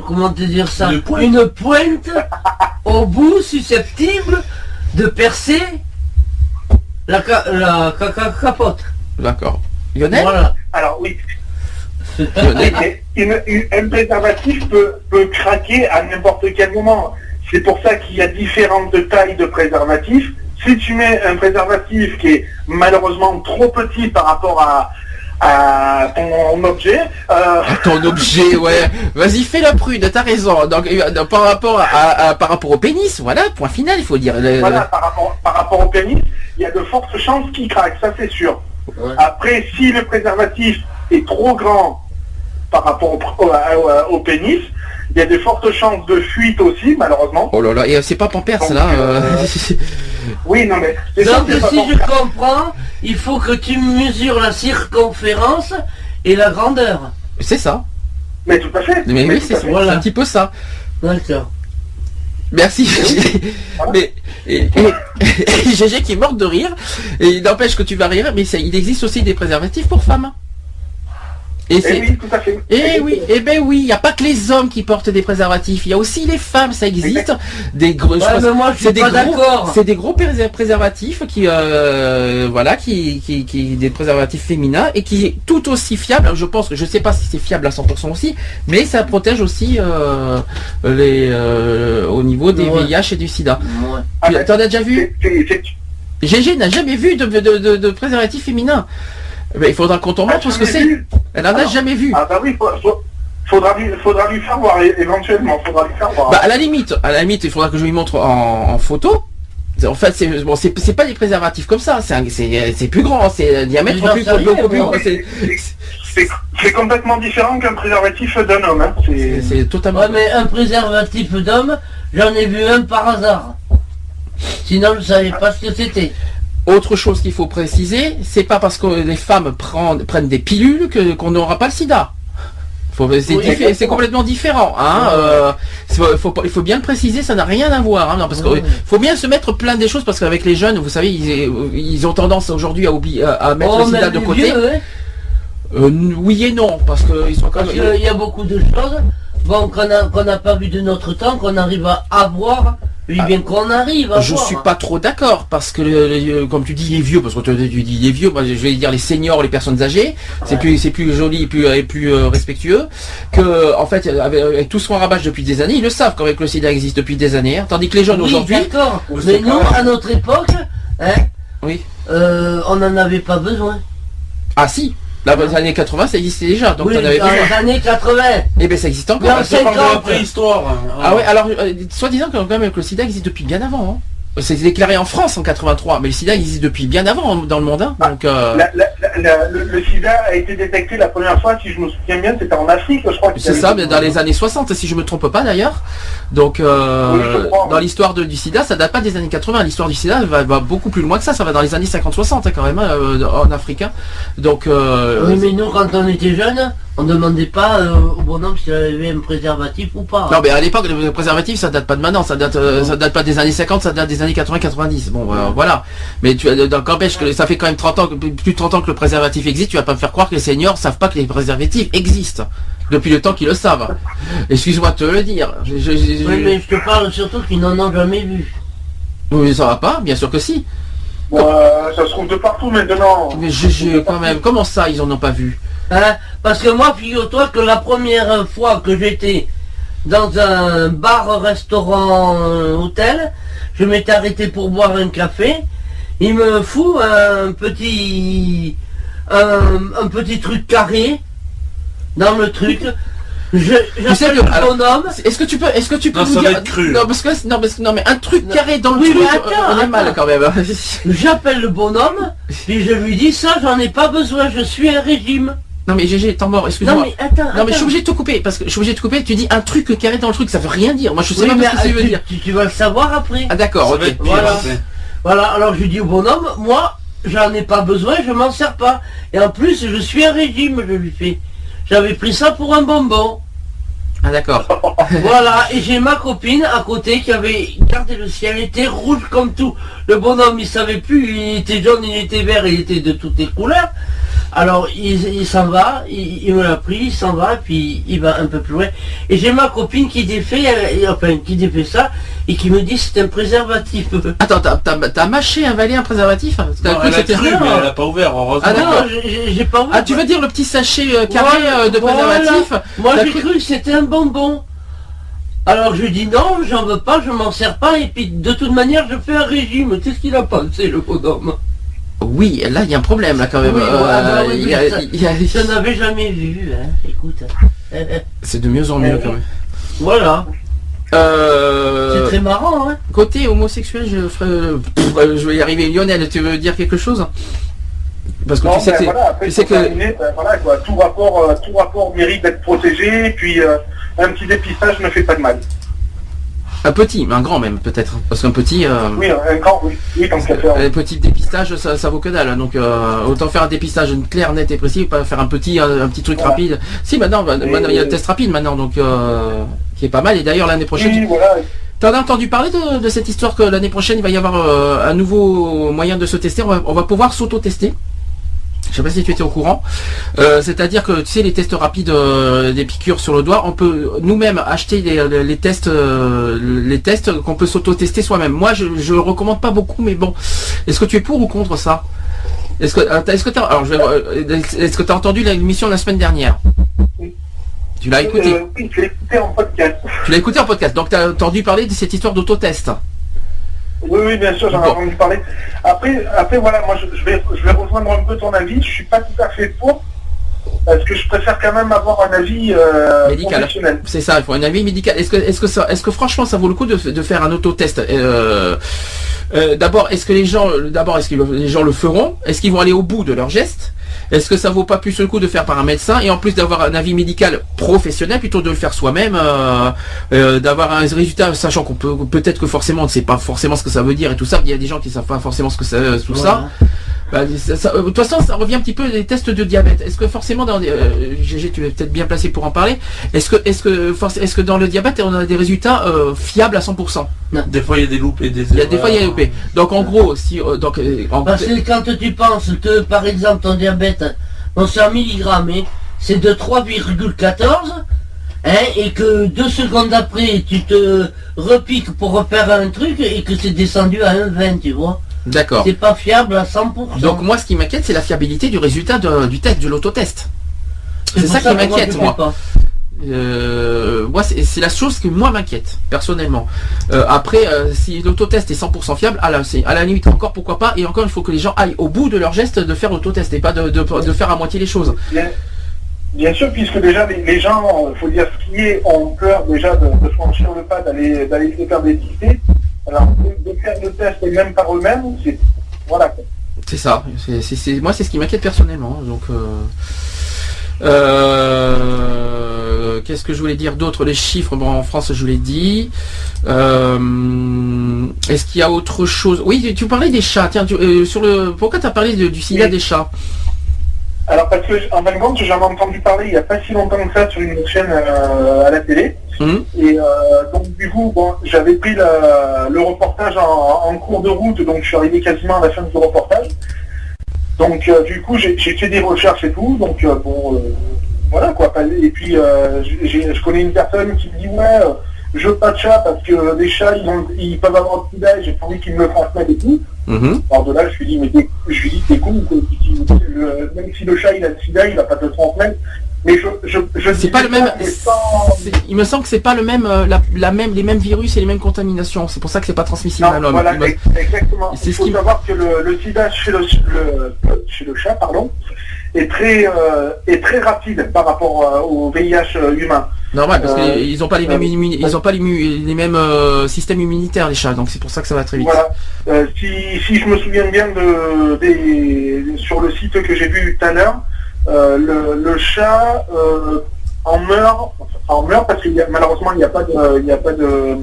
comment te dire ça, une pointe au bout susceptible de percer la capote. D'accord. Lionel? Voilà. Alors oui. Un préservatif peut craquer à n'importe quel moment. C'est pour ça qu'il y a différentes tailles de préservatifs. Si tu mets un préservatif qui est malheureusement trop petit par rapport à ton objet. Ton objet, ouais. Vas-y, fais la prude, t'as raison. Donc, par rapport au pénis, voilà, point final, il faut dire. Voilà, par rapport au pénis, il y a de fortes chances qu'il craque, ça c'est sûr. Ouais. Après, si le préservatif est trop grand par rapport au pénis, il y a de fortes chances de fuite aussi, malheureusement. Oh là là, et c'est pas Pampers, Donc, là. Oui, non mais... Donc si je comprends, il faut que tu mesures la circonférence et la grandeur. C'est ça. Mais tout à fait. Mais oui, tout c'est à ça. fait. Voilà. C'est un petit peu ça. D'accord. Merci. Mais et GG qui est morte de rire. Et il n'empêche que tu vas rire, mais il existe aussi des préservatifs pour femmes. Et oui, tout à fait. Et oui, et ben oui, il n'y a pas que les hommes qui portent des préservatifs, il y a aussi les femmes, ça existe. Des gros, mais moi je suis pas d'accord. c'est des gros préservatifs qui, voilà, qui des préservatifs féminins et qui est tout aussi fiable. Je pense que je sais pas si c'est fiable à 100% aussi, mais ça protège aussi au niveau des VIH et du SIDA. Ouais. T'en as déjà vu? GG n'a jamais vu de préservatif féminin. Mais il faudra qu'on t'en montre ce que c'est. Elle en a jamais vu. Ah bah oui, faudra lui faire voir éventuellement. Faudra lui faire voir. Bah à la limite, il faudra que je lui montre en photo. En fait, c'est pas des préservatifs comme ça. C'est plus grand. C'est un diamètre beaucoup plus grand. C'est complètement différent qu'un préservatif d'un homme. Hein. C'est totalement. Ouais, mais un préservatif d'homme, j'en ai vu un par hasard. Sinon, je savais pas ce que c'était. Autre chose qu'il faut préciser, c'est pas parce que les femmes prennent des pilules qu'on n'aura pas le sida. C'est complètement différent. Hein. Il faut bien le préciser, ça n'a rien à voir. Hein, non, parce qu'il faut bien se mettre plein des choses, parce qu'avec les jeunes, vous savez, ils ont tendance aujourd'hui à mettre le sida de côté. Vieux, oui et non, parce qu'ils sont quand même... Il y a beaucoup de choses qu'on n'a pas vu de notre temps, qu'on arrive à avoir. Oui, bien qu'on arrive à Je voir. suis pas trop d'accord, parce que comme tu dis les vieux, parce que tu dis les vieux, moi je vais dire les seniors, les personnes âgées, c'est plus joli et plus respectueux, que en fait avec tout ce qu'on rabâche depuis des années, ils le savent qu'avec le sida existe depuis des années, hein, tandis que les jeunes aujourd'hui... D'accord, mais nous à notre époque, hein, oui. On n'en avait pas besoin. Ah si, là, dans les années 80 ça existait déjà, donc oui, t'en avais dans les années 80. Eh bien ça existe encore. Dans 50. La préhistoire. Ah ouais, alors soi-disant que quand même le sida existe depuis bien avant. Hein. C'est déclaré en France en 83, mais le sida existe depuis bien avant dans le monde. Hein, donc, le sida a été détecté la première fois, si je me souviens bien, c'était en Afrique, je crois. C'est ça, mais dans les années 60, si je me trompe pas d'ailleurs. Donc, dans l'histoire du sida, ça date pas des années 80. L'histoire du sida va beaucoup plus loin que ça va dans les années 50-60 hein, quand même, en Afrique. Hein. Donc, oui, mais nous, quand on était jeunes, on ne demandait pas au bonhomme s'il avait un préservatif ou pas. Non, mais à l'époque, le préservatif, ça date pas de maintenant, ça date pas des années 50, ça date des années 80-90. Bon, voilà. Mais donc, empêche que ça fait quand même 30 ans, plus de 30 ans que le préservatif existe, tu vas pas me faire croire que les seniors savent pas que les préservatifs existent. Depuis le temps qu'ils le savent. Excuse-moi de te le dire. Oui, mais je te parle surtout qu'ils n'en ont jamais vu. Oui, ça va pas, bien sûr que si. Ça se trouve de partout maintenant. Mais quand même, comment ça, ils en ont pas vu? Hein, parce que moi, figure-toi que la première fois que j'étais dans un bar, restaurant, hôtel, je m'étais arrêté pour boire un café, il me fout un petit truc carré dans le truc. J'appelle le bonhomme. Est-ce que tu peux Non, nous ça dire... va être cru. Non, mais un truc carré dans le Oui, truc, mais attends, on est mal quand même. J'appelle le bonhomme, puis je lui dis ça, j'en ai pas besoin, je suis un régime. Non mais GG, t'en mort, excuse-moi. Non mais attends. Non mais je suis obligé de te couper, parce que je suis obligé de te couper, tu dis un truc carré dans le truc, ça veut rien dire. Moi je sais Oui, pas mais ce que ça veut dire. Tu vas le savoir après. Ah d'accord, Ça va ok. être pire, Voilà. après. Voilà, alors je lui dis au bonhomme, moi, j'en ai pas besoin, je m'en sers pas. Et en plus, je suis un régime, je lui fais. J'avais pris ça pour un bonbon. Ah d'accord. Voilà, et j'ai ma copine à côté qui avait gardé le ciel, était rouge comme tout. Le bonhomme, il savait plus, il était jaune, il était vert, il était de toutes les couleurs. Alors il s'en va, il me l'a pris, il s'en va, puis il va un peu plus loin. Et j'ai ma copine qui défait ça, et qui me dit c'est un préservatif. Attends, t'as mâché, avalé un préservatif? T'as Non, cru que elle a c'était cru, rien? mais elle a pas ouvert, heureusement. Ah, d'accord. Non, j'ai pas ouvert. Ah tu veux dire le petit sachet carré Voilà, de préservatif? voilà. Moi T'as j'ai cru que c'était un bonbon. Alors je lui dis non, j'en veux pas, je m'en sers pas, et puis de toute manière je fais un régime. Qu'est-ce qu'il a pensé le bonhomme? Oui, là il y a un problème là quand même. Oui, Je n'avais jamais vu, hein. Écoute. C'est de mieux en mieux quand même. Voilà. C'est très marrant, hein. Côté homosexuel, je vais y arriver. Lionel, tu veux dire quelque chose? Parce que Non, tu sais que, voilà, après, tu sais que... voilà, quoi. Tout rapport mérite d'être protégé, et puis un petit dépistage ne fait pas de mal. Un petit, mais un grand même peut-être, parce qu'un petit. Oui, un grand, oui, tant qu'à faire. Un petit dépistage, ça vaut que dalle. Donc autant faire un dépistage clair, net et précis, pas faire un petit truc rapide. Si maintenant il y a le test rapide maintenant, donc qui est pas mal. Et d'ailleurs l'année prochaine. Oui, voilà. T'en as entendu parler de cette histoire que l'année prochaine il va y avoir un nouveau moyen de se tester. On va pouvoir s'auto-tester. Je sais pas si tu étais au courant. C'est-à-dire que tu sais les tests rapides des piqûres sur le doigt, on peut nous-mêmes acheter les tests qu'on peut s'auto-tester soi-même. Moi je recommande pas beaucoup, mais bon. Est-ce que tu es pour ou contre ça? Est-ce que tu as entendu l'émission la semaine dernière? Oui. Tu l'as écouté? Oui, je l'ai écouté en podcast. Tu l'as écouté en podcast, donc tu as entendu parler de cette histoire d'autotest. Oui, bien sûr, j'en ai entendu parler. Après, voilà, moi je vais rejoindre un peu ton avis. Je suis pas tout à fait pour, parce que je préfère quand même avoir un avis médical. Professionnel. C'est ça, il faut un avis médical. Est-ce que franchement ça vaut le coup de faire un autotest? D'abord, est-ce que les gens le feront? Est-ce qu'ils vont aller au bout de leur geste? Est-ce que ça vaut pas plus le coup de faire par un médecin et en plus d'avoir un avis médical professionnel plutôt de le faire soi-même, d'avoir un résultat, sachant qu'on peut-être que forcément on ne sait pas forcément ce que ça veut dire et tout ça. Il y a des gens qui ne savent pas forcément ce que ça, tout ça. De toute façon, ça revient un petit peu des tests de diabète. Est-ce que forcément, GG, tu es peut-être bien placé pour en parler. Est-ce que dans le diabète, on a des résultats fiables à 100%? Non. Des fois, il y a des loupés, des fois, il y a des loupés. Donc, en gros, parce que quand tu penses que, par exemple, ton diabète, c'est un milligramme, c'est de 3,14, et que 2 secondes après, tu te repiques pour refaire un truc et que c'est descendu à 1,20, tu vois. D'accord. C'est pas fiable à 100%. Donc moi ce qui m'inquiète c'est la fiabilité du résultat du test, de l'autotest. C'est ça qui m'inquiète moi. Moi c'est la chose qui moi m'inquiète personnellement. Après si l'autotest est 100% fiable, à la limite encore pourquoi pas, et encore il faut que les gens aillent au bout de leur geste de faire l'autotest et pas de faire à moitié les choses. Bien sûr, puisque déjà les gens, il faut dire ce qui est, ont peur déjà de franchir le pas, d'aller se faire dépister. Alors, de faire le test même par eux-mêmes, c'est... Voilà. C'est ça. Moi, c'est ce qui m'inquiète personnellement. Donc, qu'est-ce que je voulais dire d'autre? Les chiffres, bon, en France, je l'ai dit. Est-ce qu'il y a autre chose? Oui, tu parlais des chats. Tiens, pourquoi tu as parlé du sida des chats? Alors, parce que, en fin de compte, j'en ai entendu parler il n'y a pas si longtemps que ça sur une chaîne à la télé. Et donc du coup, bon, j'avais pris le reportage en cours de route, donc je suis arrivé quasiment à la fin du reportage. Donc du coup, j'ai fait des recherches et tout, donc voilà quoi. Et puis je connais une personne qui me dit ouais, je veux pas de chat parce que les chats ils peuvent avoir le sida et j'ai pas envie qu'ils me le transmettent et tout. Alors de là, je lui dis mais t'es con, même si le chat il a le sida, il va pas te le transmettre. Mais c'est pas le même. Il me semble que c'est pas le même, les mêmes virus et les mêmes contaminations. C'est pour ça que c'est pas transmissible à l'homme. Voilà, exactement. Il faut savoir que le sida chez le chat, est très rapide par rapport au VIH humain. Normal, parce qu'ils n'ont pas les mêmes les mêmes systèmes immunitaires les chats, donc c'est pour ça que ça va très vite. Voilà. Si je me souviens bien sur le site que j'ai vu tout à l'heure. Le chat en meurt parce que malheureusement il n'y a pas de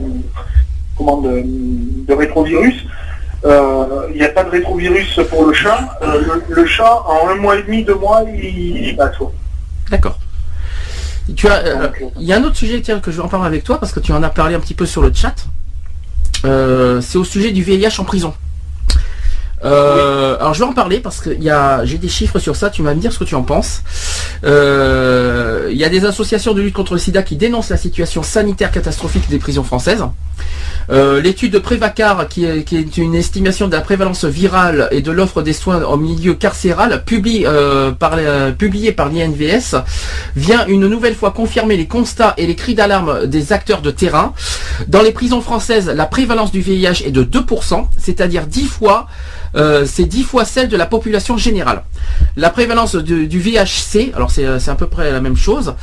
rétrovirus. Il n'y a pas de rétrovirus pour le chat. Le chat en 1 mois et demi, 2 mois, il bat toi. D'accord. Il y a un autre sujet que je vais en parler avec toi parce que tu en as parlé un petit peu sur le chat. C'est au sujet du VIH en prison. Alors je vais en parler parce que j'ai des chiffres sur ça, tu vas me dire ce que tu en penses. Il y a des associations de lutte contre le sida qui dénoncent la situation sanitaire catastrophique des prisons françaises. L'étude de Prévacar, qui est une estimation de la prévalence virale et de l'offre des soins en milieu carcéral, publiée par l'INVS, vient une nouvelle fois confirmer les constats et les cris d'alarme des acteurs de terrain. Dans les prisons françaises, la prévalence du VIH est de 2%, c'est-à-dire 10 fois c'est 10 fois celle de la population générale. La prévalence du VHC, alors c'est à peu près la même chose,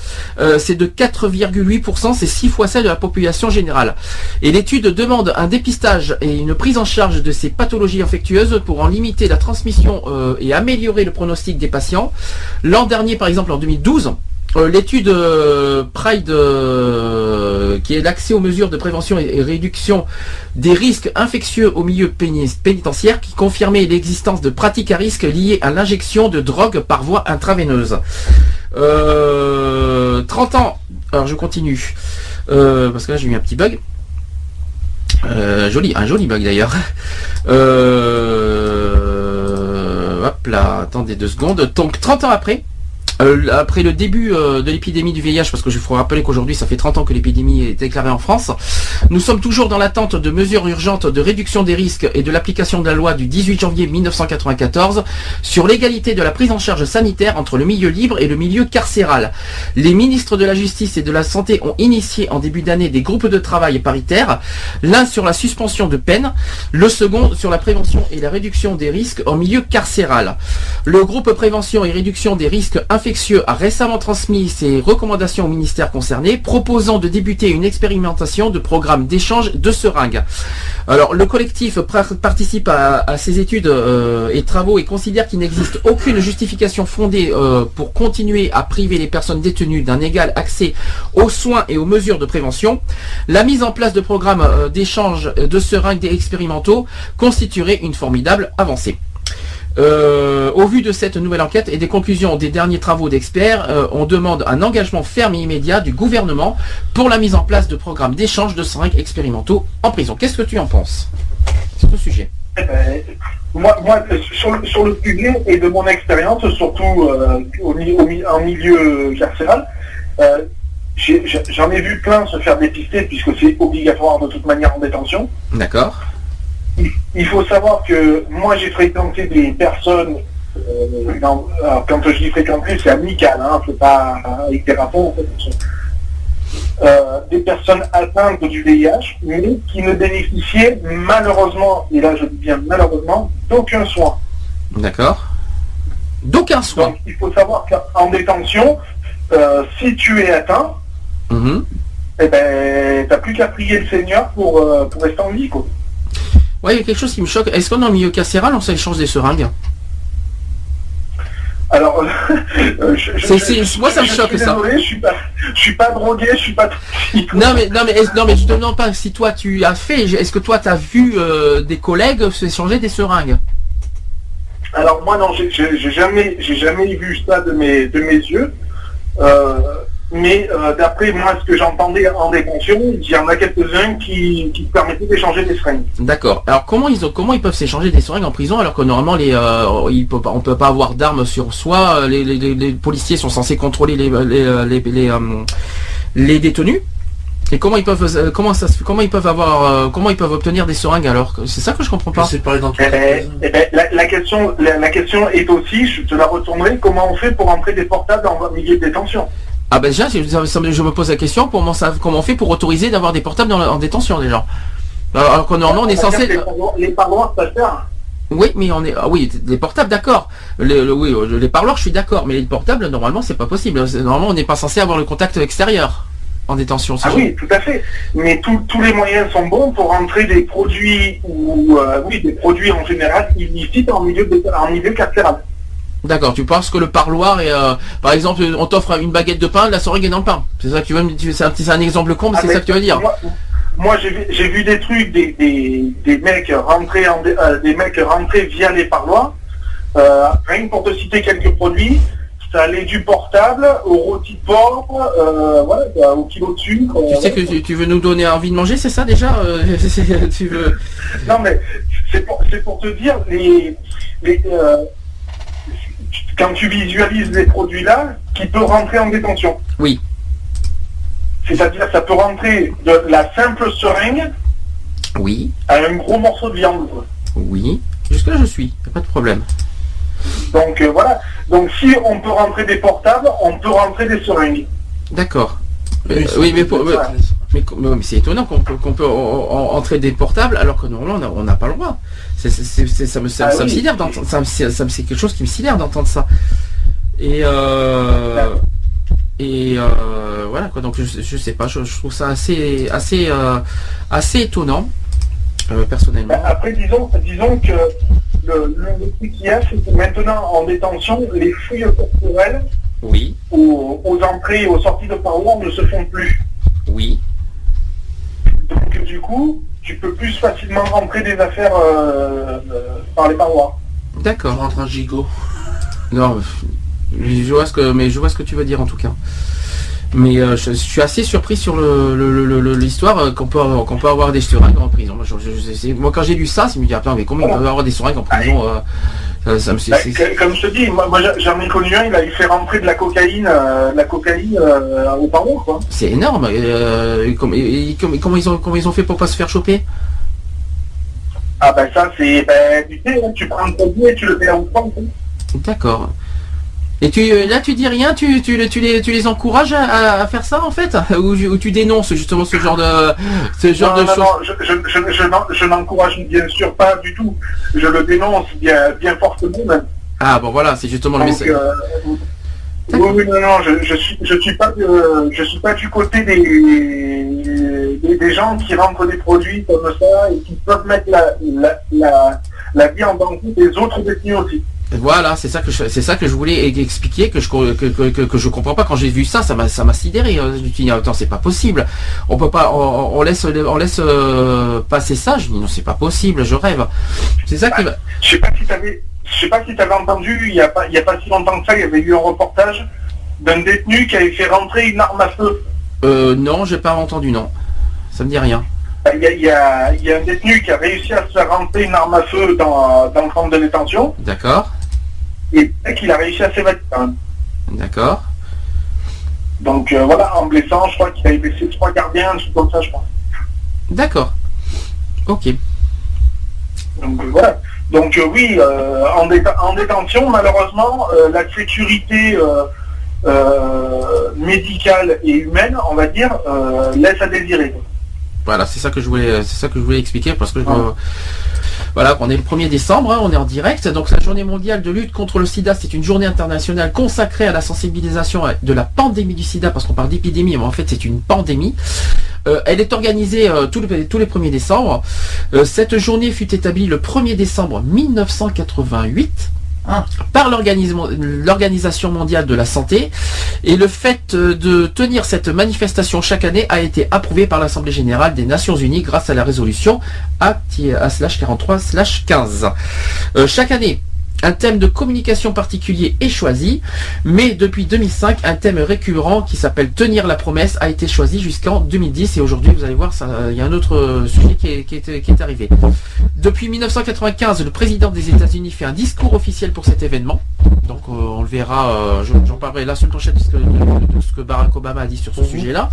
c'est de 4,8%, c'est 6 fois celle de la population générale. Et l'étude demande un dépistage et une prise en charge de ces pathologies infectieuses pour en limiter la transmission et améliorer le pronostic des patients. L'an dernier, par exemple, en 2012, l'étude PRIDE, qui est l'accès aux mesures de prévention et réduction des risques infectieux au milieu pénitentiaire, qui confirmait l'existence de pratiques à risque liées à l'injection de drogue par voie intraveineuse. 30 ans, alors je continue, parce que là j'ai eu un petit bug. Un joli bug d'ailleurs. Hop là, attendez 2 secondes. Donc 30 ans après le début de l'épidémie du VIH, parce que je vous rappeler qu'aujourd'hui ça fait 30 ans que l'épidémie est déclarée en France, nous sommes toujours dans l'attente de mesures urgentes de réduction des risques et de l'application de la loi du 18 janvier 1994 sur l'égalité de la prise en charge sanitaire entre le milieu libre et le milieu carcéral. Les ministres de la Justice et de la Santé ont initié en début d'année des groupes de travail paritaires, l'un sur la suspension de peine, le second sur la prévention et la réduction des risques en milieu carcéral. Le groupe prévention et réduction des risques infectieux a récemment transmis ses recommandations au ministère concerné, proposant de débuter une expérimentation de programme d'échange de seringues. Alors, le collectif participe à ces études et travaux et considère qu'il n'existe aucune justification fondée pour continuer à priver les personnes détenues d'un égal accès aux soins et aux mesures de prévention. La mise en place de programmes d'échange de seringues expérimentaux constituerait une formidable avancée. Au vu de cette nouvelle enquête et des conclusions des derniers travaux d'experts, on demande un engagement ferme et immédiat du gouvernement pour la mise en place de programmes d'échange de seringues expérimentaux en prison. Qu'est-ce que tu en penses sur ce sujet? Moi, sur le sujet et de mon expérience, surtout en milieu carcéral, j'en ai vu plein se faire dépister puisque c'est obligatoire de toute manière en détention. D'accord. Il faut savoir que moi j'ai fréquenté des personnes, quand je dis fréquenté, c'est amical, hein, c'est pas avec des rapports, en fait, des personnes atteintes du VIH, mais qui ne bénéficiaient malheureusement, et là je dis bien malheureusement, d'aucun soin. D'accord. D'aucun soin. Donc il faut savoir qu'en détention, si tu es atteint, eh ben, t'as plus qu'à prier le Seigneur pour rester en vie, quoi. Ouais, il y a quelque chose qui me choque. Est-ce qu'on est en milieu carcéral, on s'échange des seringues? Alors, moi ça me choque ça. Désolé, je suis pas drogué, je suis pas toxique. Non mais je te demande pas si toi tu as fait. Est-ce que toi tu as vu des collègues s'échanger des seringues? Alors moi non, j'ai jamais vu ça de mes yeux. Mais d'après moi ce que j'entendais en détention, il y en a quelques-uns qui permettaient d'échanger des seringues. D'accord. Alors comment ils peuvent s'échanger des seringues en prison alors que normalement on peut pas avoir d'armes sur soi, les policiers sont censés contrôler les détenus. Et comment ils peuvent obtenir des seringues alors? C'est ça que je comprends pas. C'est pareil dans la question est aussi, je te la retournerai, comment on fait pour entrer des portables en milieu de détention? Ah ben déjà, je me pose la question, comment on fait pour autoriser d'avoir des portables en détention déjà? Alors que normalement on est censé... Les parloirs, ça sert. Oui, mais les portables d'accord. Les parloirs je suis d'accord, mais les portables normalement c'est pas possible. Normalement on n'est pas censé avoir le contact extérieur en détention. Ah oui, tout à fait. Mais tous les moyens sont bons pour rentrer des produits des produits en général illicites en milieu carcéral. D'accord, tu penses que le parloir est, par exemple, on t'offre une baguette de pain, la seringue est dans le pain. C'est ça que tu veux me dire, c'est un exemple con, mais c'est ça que tu veux dire. Moi j'ai vu des trucs, des mecs rentrer via les parloirs, rien que pour te citer quelques produits, ça allait du portable au rôti de porc, au kilo de sucre. Tu sais que tu veux nous donner envie de manger, c'est ça déjà tu veux... Non mais c'est pour te dire quand tu visualises les produits-là, qui peut rentrer en détention. Oui. C'est-à-dire, ça peut rentrer de la simple seringue oui. à un gros morceau de viande. Oui. Jusque-là, je suis. Y a pas de problème. Donc, voilà. Donc, si on peut rentrer des portables, on peut rentrer des seringues. D'accord. Oui, mais Mais c'est étonnant qu'on peut entrer des portables alors que normalement on n'a pas le droit. Ça me sidère d'entendre ça. C'est quelque chose qui me sidère d'entendre ça. Et voilà quoi. Donc je sais pas. Je trouve ça assez étonnant personnellement. Après disons que le truc qu'il y a, c'est que maintenant en détention, les fouilles corporelles oui. aux entrées et aux sorties de parois ne se font plus. Oui. Donc du coup, tu peux plus facilement rentrer des affaires par les parois. D'accord. Je rentre un gigot. Non, je vois ce que tu veux dire en tout cas. Mais je suis assez surpris sur l'histoire qu'on peut avoir des seringues en prison. Moi quand j'ai lu ça, je me dis attends mais comment il peut avoir des seringues en prison Comme je te dis, moi j'en ai connu un, il fait rentrer de la cocaïne aux parois quoi. C'est énorme. Comment ils ont fait pour pas se faire choper? Ah ben ça c'est tu sais, tu prends un produit et tu le mets en France. D'accord. Et tu dis rien, tu les encourages à faire ça en fait, ou tu dénonces justement ce genre de choses. Non, je n'encourage bien sûr pas du tout. Je le dénonce bien fortement même. Ah bon voilà, c'est justement le message. Oui, non, je suis pas du côté des gens qui rentrent des produits comme ça et qui peuvent mettre la vie en danger des autres détenus aussi. Voilà, c'est ça que je voulais expliquer, que je comprends pas. Quand j'ai vu ça m'a sidéré. Je me dis attends, c'est pas possible. On peut pas, on laisse passer ça. Je dis non, c'est pas possible. Je rêve. C'est ça qui va. Je sais pas si t'avais entendu. Il y a pas si longtemps que ça, il y avait eu un reportage d'un détenu qui avait fait rentrer une arme à feu. Non, j'ai pas entendu, non. Ça me dit rien. Il y a un détenu qui a réussi à se faire rentrer une arme à feu dans le camp de détention. D'accord. Et qu'il a réussi à s'évader. D'accord. Donc voilà, en blessant, je crois qu'il avait blessé 3 gardiens, un truc comme ça, je crois. D'accord. Ok. Donc voilà. Donc oui, en détention, malheureusement, la sécurité médicale et humaine, on va dire, laisse à désirer. Voilà, c'est ça que je voulais expliquer parce que voilà, on est le 1er décembre, on est en direct. Donc la journée mondiale de lutte contre le sida, c'est une journée internationale consacrée à la sensibilisation de la pandémie du sida, parce qu'on parle d'épidémie, mais en fait c'est une pandémie. Elle est organisée tous les 1er décembre. Cette journée fut établie le 1er décembre 1988. Par l'Organisation mondiale de la santé, et le fait de tenir cette manifestation chaque année a été approuvé par l'Assemblée générale des Nations Unies grâce à la résolution A/43/15. Chaque année, un thème de communication particulier est choisi, mais depuis 2005, un thème récurrent qui s'appelle Tenir la promesse a été choisi jusqu'en 2010, et aujourd'hui, vous allez voir, il y a un autre sujet qui est arrivé. Depuis 1995, le président des États-Unis fait un discours officiel pour cet événement, donc on le verra, j'en parlerai la semaine prochaine de ce que Barack Obama a dit sur ce sujet-là.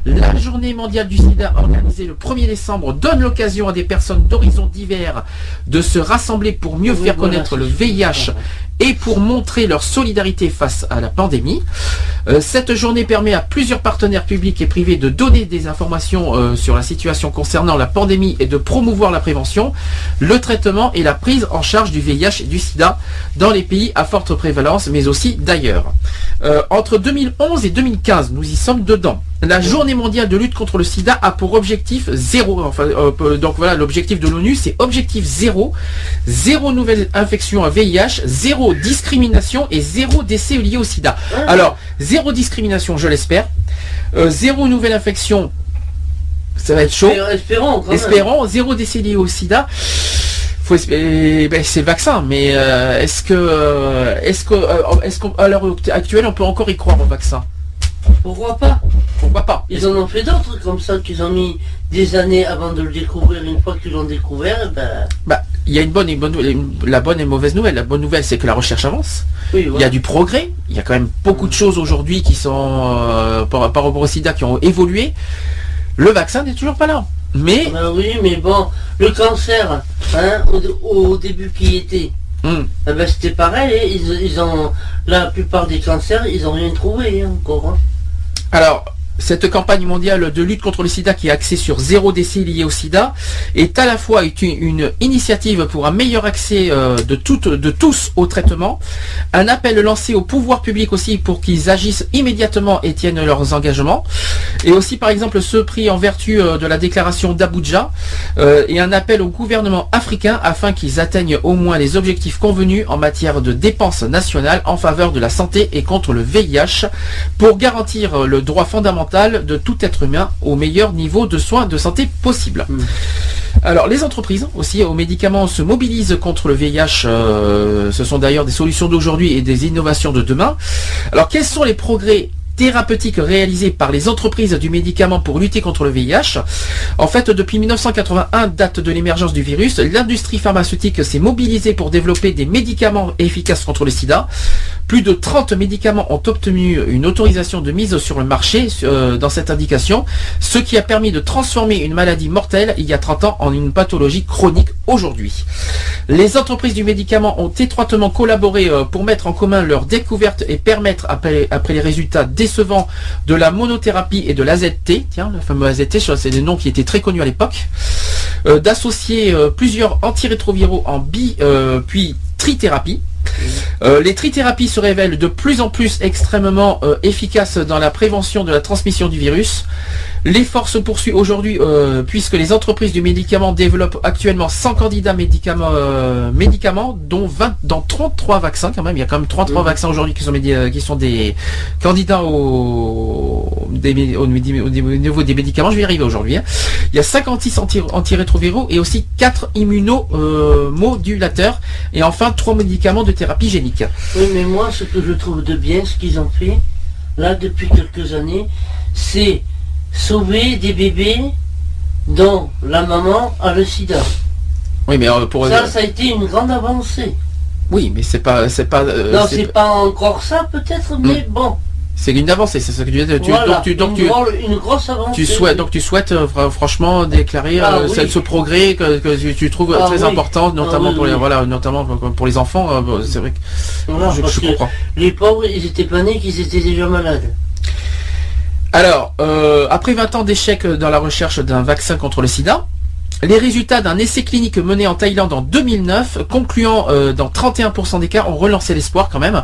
La journée mondiale du sida, organisée le 1er décembre, donne l'occasion à des personnes d'horizons divers de se rassembler pour mieux faire connaître le VIH et pour montrer leur solidarité face à la pandémie. Cette journée permet à plusieurs partenaires publics et privés de donner des informations sur la situation concernant la pandémie et de promouvoir la prévention, le traitement et la prise en charge du VIH et du sida dans les pays à forte prévalence, mais aussi d'ailleurs. Entre 2011 et 2015, nous y sommes dedans. La journée mondiale de lutte contre le sida a pour objectif zéro. Donc voilà, l'objectif de l'ONU, c'est objectif zéro. Zéro nouvelle infection à VIH, zéro discrimination et zéro décès lié au sida. Alors, zéro discrimination, je l'espère. Zéro nouvelle infection, ça va être chaud. Espérons, zéro décès lié au sida. Faut espérer, c'est le vaccin, mais est-ce qu'à l'heure actuelle, on peut encore y croire au vaccin? Pourquoi pas? Ils en ont fait d'autres comme ça qu'ils ont mis des années avant de le découvrir. Une fois qu'ils l'ont découvert, il y a la bonne et mauvaise nouvelle. La bonne nouvelle, c'est que la recherche avance. Oui, voilà. Il y a du progrès. Il y a quand même beaucoup de choses aujourd'hui qui sont par rapport au sida qui ont évolué. Le vaccin n'est toujours pas là. Mais oui, mais bon, le cancer, au début qui était. C'était pareil, ils ont la plupart des cancers, ils ont rien trouvé encore. Alors, Cette campagne mondiale de lutte contre le sida qui est axée sur 0 décès lié au sida est à la fois une initiative pour un meilleur accès de tous au traitement, un appel lancé au pouvoir public aussi pour qu'ils agissent immédiatement et tiennent leurs engagements, et aussi par exemple ce prix en vertu de la déclaration d'Abuja, et un appel au gouvernement africain afin qu'ils atteignent au moins les objectifs convenus en matière de dépenses nationales en faveur de la santé et contre le VIH pour garantir le droit fondamental de tout être humain au meilleur niveau de soins de santé possible. Alors les entreprises aussi aux médicaments se mobilisent contre le VIH, ce sont d'ailleurs des solutions d'aujourd'hui et des innovations de demain. Alors quels sont les progrès thérapeutiques réalisées par les entreprises du médicament pour lutter contre le VIH? En fait, depuis 1981, date de l'émergence du virus, l'industrie pharmaceutique s'est mobilisée pour développer des médicaments efficaces contre le sida. Plus de 30 médicaments ont obtenu une autorisation de mise sur le marché dans cette indication, ce qui a permis de transformer une maladie mortelle il y a 30 ans en une pathologie chronique aujourd'hui. Les entreprises du médicament ont étroitement collaboré pour mettre en commun leurs découvertes et permettre, après les résultats décevants de la monothérapie et de l'AZT, tiens, le fameux AZT, c'est des noms qui étaient très connus à l'époque, d'associer plusieurs antirétroviraux en puis trithérapie. Les trithérapies se révèlent de plus en plus extrêmement efficaces dans la prévention de la transmission du virus. L'effort se poursuit aujourd'hui puisque les entreprises du médicament développent actuellement 100 candidats médicaments dont 33 vaccins quand même. Il y a quand même 33 vaccins aujourd'hui qui sont des candidats au niveau des médicaments. Je vais y arriver aujourd'hui. Il y a 56 antirétroviraux et aussi 4 immunomodulateurs et enfin 3 médicaments de thérapie génique. Oui, mais moi ce que je trouve de bien, ce qu'ils ont fait là depuis quelques années, c'est sauver des bébés dont la maman a le sida. Oui, mais pour ça a été une grande avancée. Oui, mais c'est pas. Non, c'est pas encore ça peut-être, mais bon. C'est une avancée, c'est ça que tu dis. Voilà, une grosse avancée. Tu souhaites franchement déclarer ce progrès que tu trouves très important, notamment pour les notamment pour les enfants. C'est vrai que je comprends. Les pauvres, ils étaient pas nés, qu'ils étaient déjà malades. Alors, après 20 ans d'échec dans la recherche d'un vaccin contre le sida, les résultats d'un essai clinique mené en Thaïlande en 2009, concluant dans 31% des cas, ont relancé l'espoir quand même.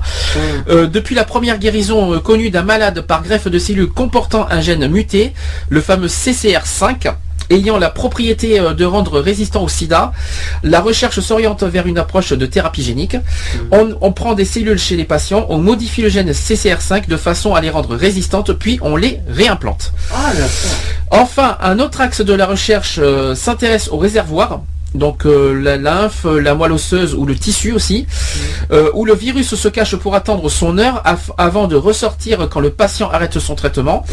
Depuis la première guérison connue d'un malade par greffe de cellules comportant un gène muté, le fameux CCR5, ayant la propriété de rendre résistant au sida, la recherche s'oriente vers une approche de thérapie génique. On prend des cellules chez les patients, on modifie le gène CCR5 de façon à les rendre résistantes, puis on les réimplante. Enfin, un autre axe de la recherche s'intéresse au réservoir. Donc la lymphe, la moelle osseuse ou le tissu aussi, où le virus se cache pour attendre son heure avant de ressortir quand le patient arrête son traitement.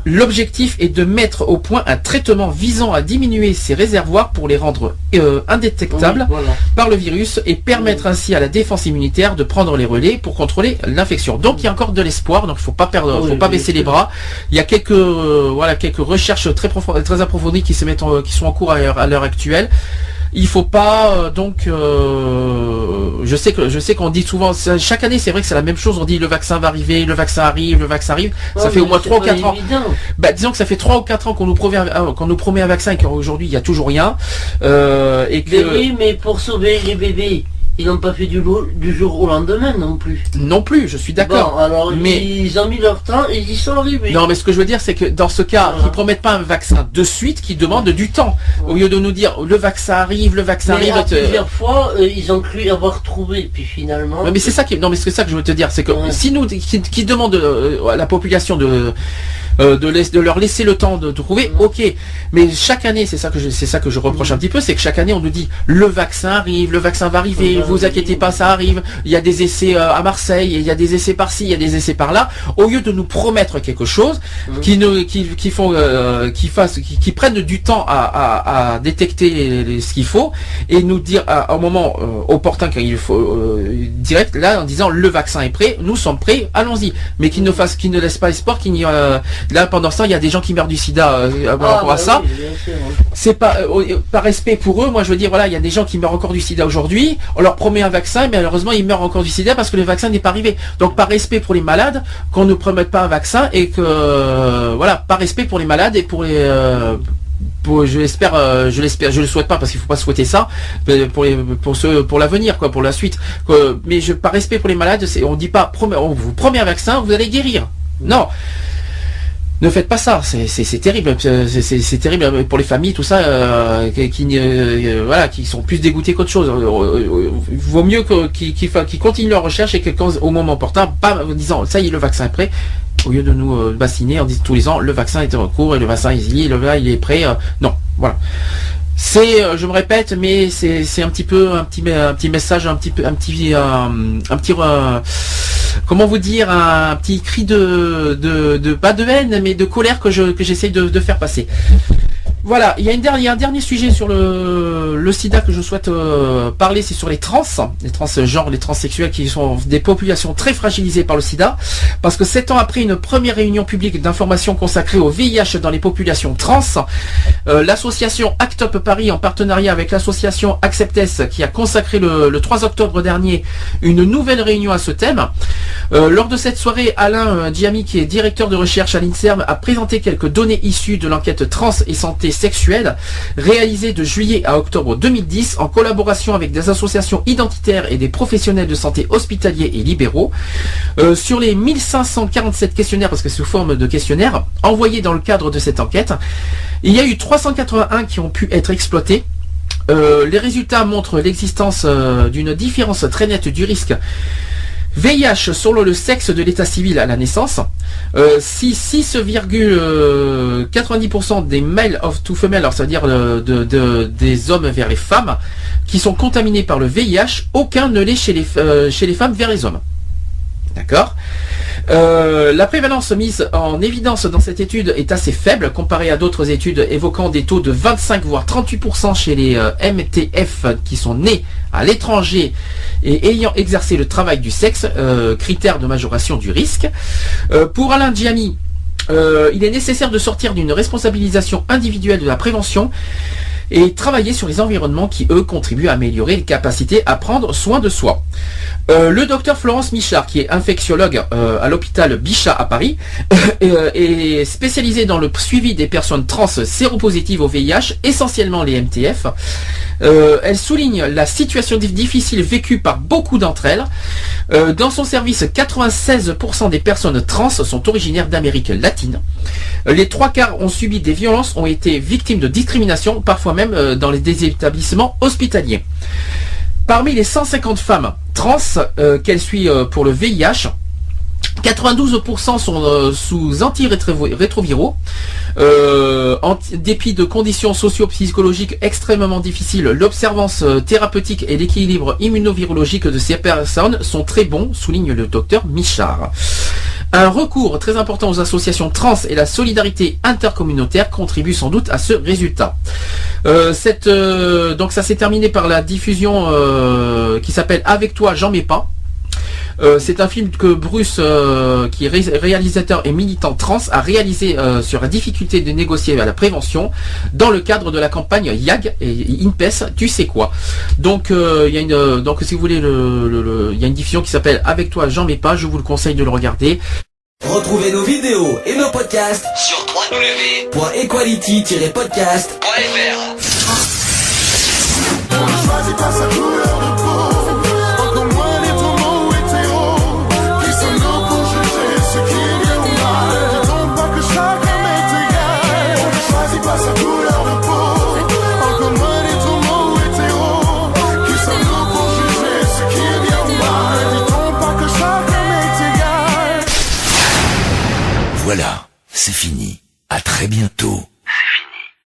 L'objectif est de mettre au point un traitement visant à diminuer ces réservoirs pour les rendre indétectables par le virus et permettre ainsi à la défense immunitaire de prendre les relais pour contrôler l'infection. Donc il y a encore de l'espoir, donc il faut pas baisser les bras. Il y a quelques recherches très approfondies qui sont en cours à l'heure actuelle. Il faut pas je sais qu'on dit souvent chaque année, c'est vrai que c'est la même chose, on dit le vaccin va arriver, le vaccin arrive, ça fait au moins 3 ou 4 ans. Disons que ça fait 3 ou 4 ans qu'on nous promet un vaccin et qu'aujourd'hui il n'y a toujours rien. Mais pour sauver les bébés, ils n'ont pas fait du jour au lendemain non plus. Non plus, je suis d'accord. Bon, alors ils ont mis leur temps et ils y sont arrivés. Non, mais ce que je veux dire, c'est que dans ce cas, ils promettent pas un vaccin de suite, qui demande du temps. Au lieu de nous dire le vaccin arrive. Plusieurs fois, ils ont cru avoir trouvé, puis finalement. Mais c'est ça que je veux te dire, c'est que si nous qui demande à la population de leur laisser le temps de trouver, ok, mais chaque année, c'est ça que je reproche un petit peu, c'est que chaque année on nous dit le vaccin arrive, le vaccin va arriver, vous inquiétez pas, ça arrive, il y a des essais à Marseille, il y a des essais par-ci, il y a des essais par-là, au lieu de nous promettre quelque chose qui prennent du temps à détecter ce qu'il faut et nous dire à un moment opportun quand il faut direct là en disant le vaccin est prêt, nous sommes prêts, allons-y, mais qu'ils ne laissent pas espoir qu'il n'y Là, pendant ce temps, il y a des gens qui meurent du sida par rapport à ça. Oui, bien sûr. C'est pas par respect pour eux. Moi, je veux dire, voilà, il y a des gens qui meurent encore du sida aujourd'hui. On leur promet un vaccin, mais malheureusement, ils meurent encore du sida parce que le vaccin n'est pas arrivé. Donc, par respect pour les malades, qu'on ne promette pas un vaccin et que, voilà, par respect pour les malades et pour les je l'espère, je le souhaite pas parce qu'il faut pas souhaiter ça pour l'avenir, quoi, pour la suite. Mais par respect pour les malades, on dit pas, on vous promet un vaccin, vous allez guérir. Non. Ne faites pas ça, c'est terrible, c'est terrible pour les familles, tout ça, qui sont plus dégoûtés qu'autre chose. Il vaut mieux qu'ils continuent leur recherche et que au moment opportun, pas en disant ça y est, le vaccin est prêt, au lieu de nous vacciner en disant tous les ans le vaccin est en cours et le vaccin il est prêt. Non, voilà. Je me répète, mais c'est un petit message, comment vous dire, un petit cri de pas de haine, mais de colère que j'essaye de faire passer. Voilà, il y a un dernier sujet sur le sida que je souhaite parler, c'est sur les transgenres, les transsexuels qui sont des populations très fragilisées par le sida, parce que 7 ans après une première réunion publique d'information consacrée au VIH dans les populations trans, l'association ACT UP Paris, en partenariat avec l'association Acceptes, qui a consacré le 3 octobre dernier une nouvelle réunion à ce thème. Lors de cette soirée, Alain Diamy, qui est directeur de recherche à l'INSERM, a présenté quelques données issues de l'enquête trans et santé sexuelle réalisée de juillet à octobre 2010 en collaboration avec des associations identitaires et des professionnels de santé hospitaliers et libéraux. Sur les 1547 questionnaires, parce que c'est sous forme de questionnaires, envoyés dans le cadre de cette enquête, il y a eu 381 qui ont pu être exploités. Les résultats montrent l'existence d'une différence très nette du risque VIH selon le sexe de l'état civil à la naissance. Si 6,90% des males to female, alors c'est-à-dire des hommes vers les femmes, qui sont contaminés par le VIH, aucun ne l'est chez les femmes vers les hommes. D'accord. La prévalence mise en évidence dans cette étude est assez faible comparée à d'autres études évoquant des taux de 25 voire 38% chez les MTF qui sont nés à l'étranger et ayant exercé le travail du sexe, critère de majoration du risque. Pour Alain Diamy, il est nécessaire de sortir d'une responsabilisation individuelle de la prévention et travailler sur les environnements qui, eux, contribuent à améliorer les capacités à prendre soin de soi. Le docteur Florence Michard, qui est infectiologue à l'hôpital Bichat à Paris, est spécialisée dans le suivi des personnes trans séropositives au VIH, essentiellement les MTF. Elle souligne la situation difficile vécue par beaucoup d'entre elles. Dans son service, 96% des personnes trans sont originaires d'Amérique latine. Les 3/4 ont subi des violences, ont été victimes de discrimination, parfois même dans des établissements hospitaliers. Parmi les 150 femmes trans qu'elle suit pour le VIH, 92% sont sous antirétroviraux, en dépit de conditions socio-psychologiques extrêmement difficiles. L'observance thérapeutique et l'équilibre immunovirologique de ces personnes sont très bons, souligne le docteur Michard. Un recours très important aux associations trans et la solidarité intercommunautaire contribuent sans doute à ce résultat. Donc ça s'est terminé par la diffusion qui s'appelle Avec toi, j'en mets pas. C'est un film que Bruce, qui est réalisateur et militant trans, a réalisé sur la difficulté de négocier à la prévention dans le cadre de la campagne YAG et INPES, tu sais quoi. Donc donc si vous voulez, il y a une diffusion qui s'appelle Avec toi, j'en mets pas, je vous le conseille de le regarder. Retrouvez nos vidéos et nos podcasts sur www.equality-podcast.fr. Choisis pas sa couleur de peau, encore moins les tourments ou hétéros. Qui sommes-nous pour juger ce qui est bien ou mal? Dis-donc pas que chacun est égal. Choisis pas sa couleur de peau, encore moins les tourments ou hétéros. Qui sommes-nous pour juger ce qui est bien ou mal? Dis-donc pas que chacun est égal. Voilà, c'est fini. À très bientôt.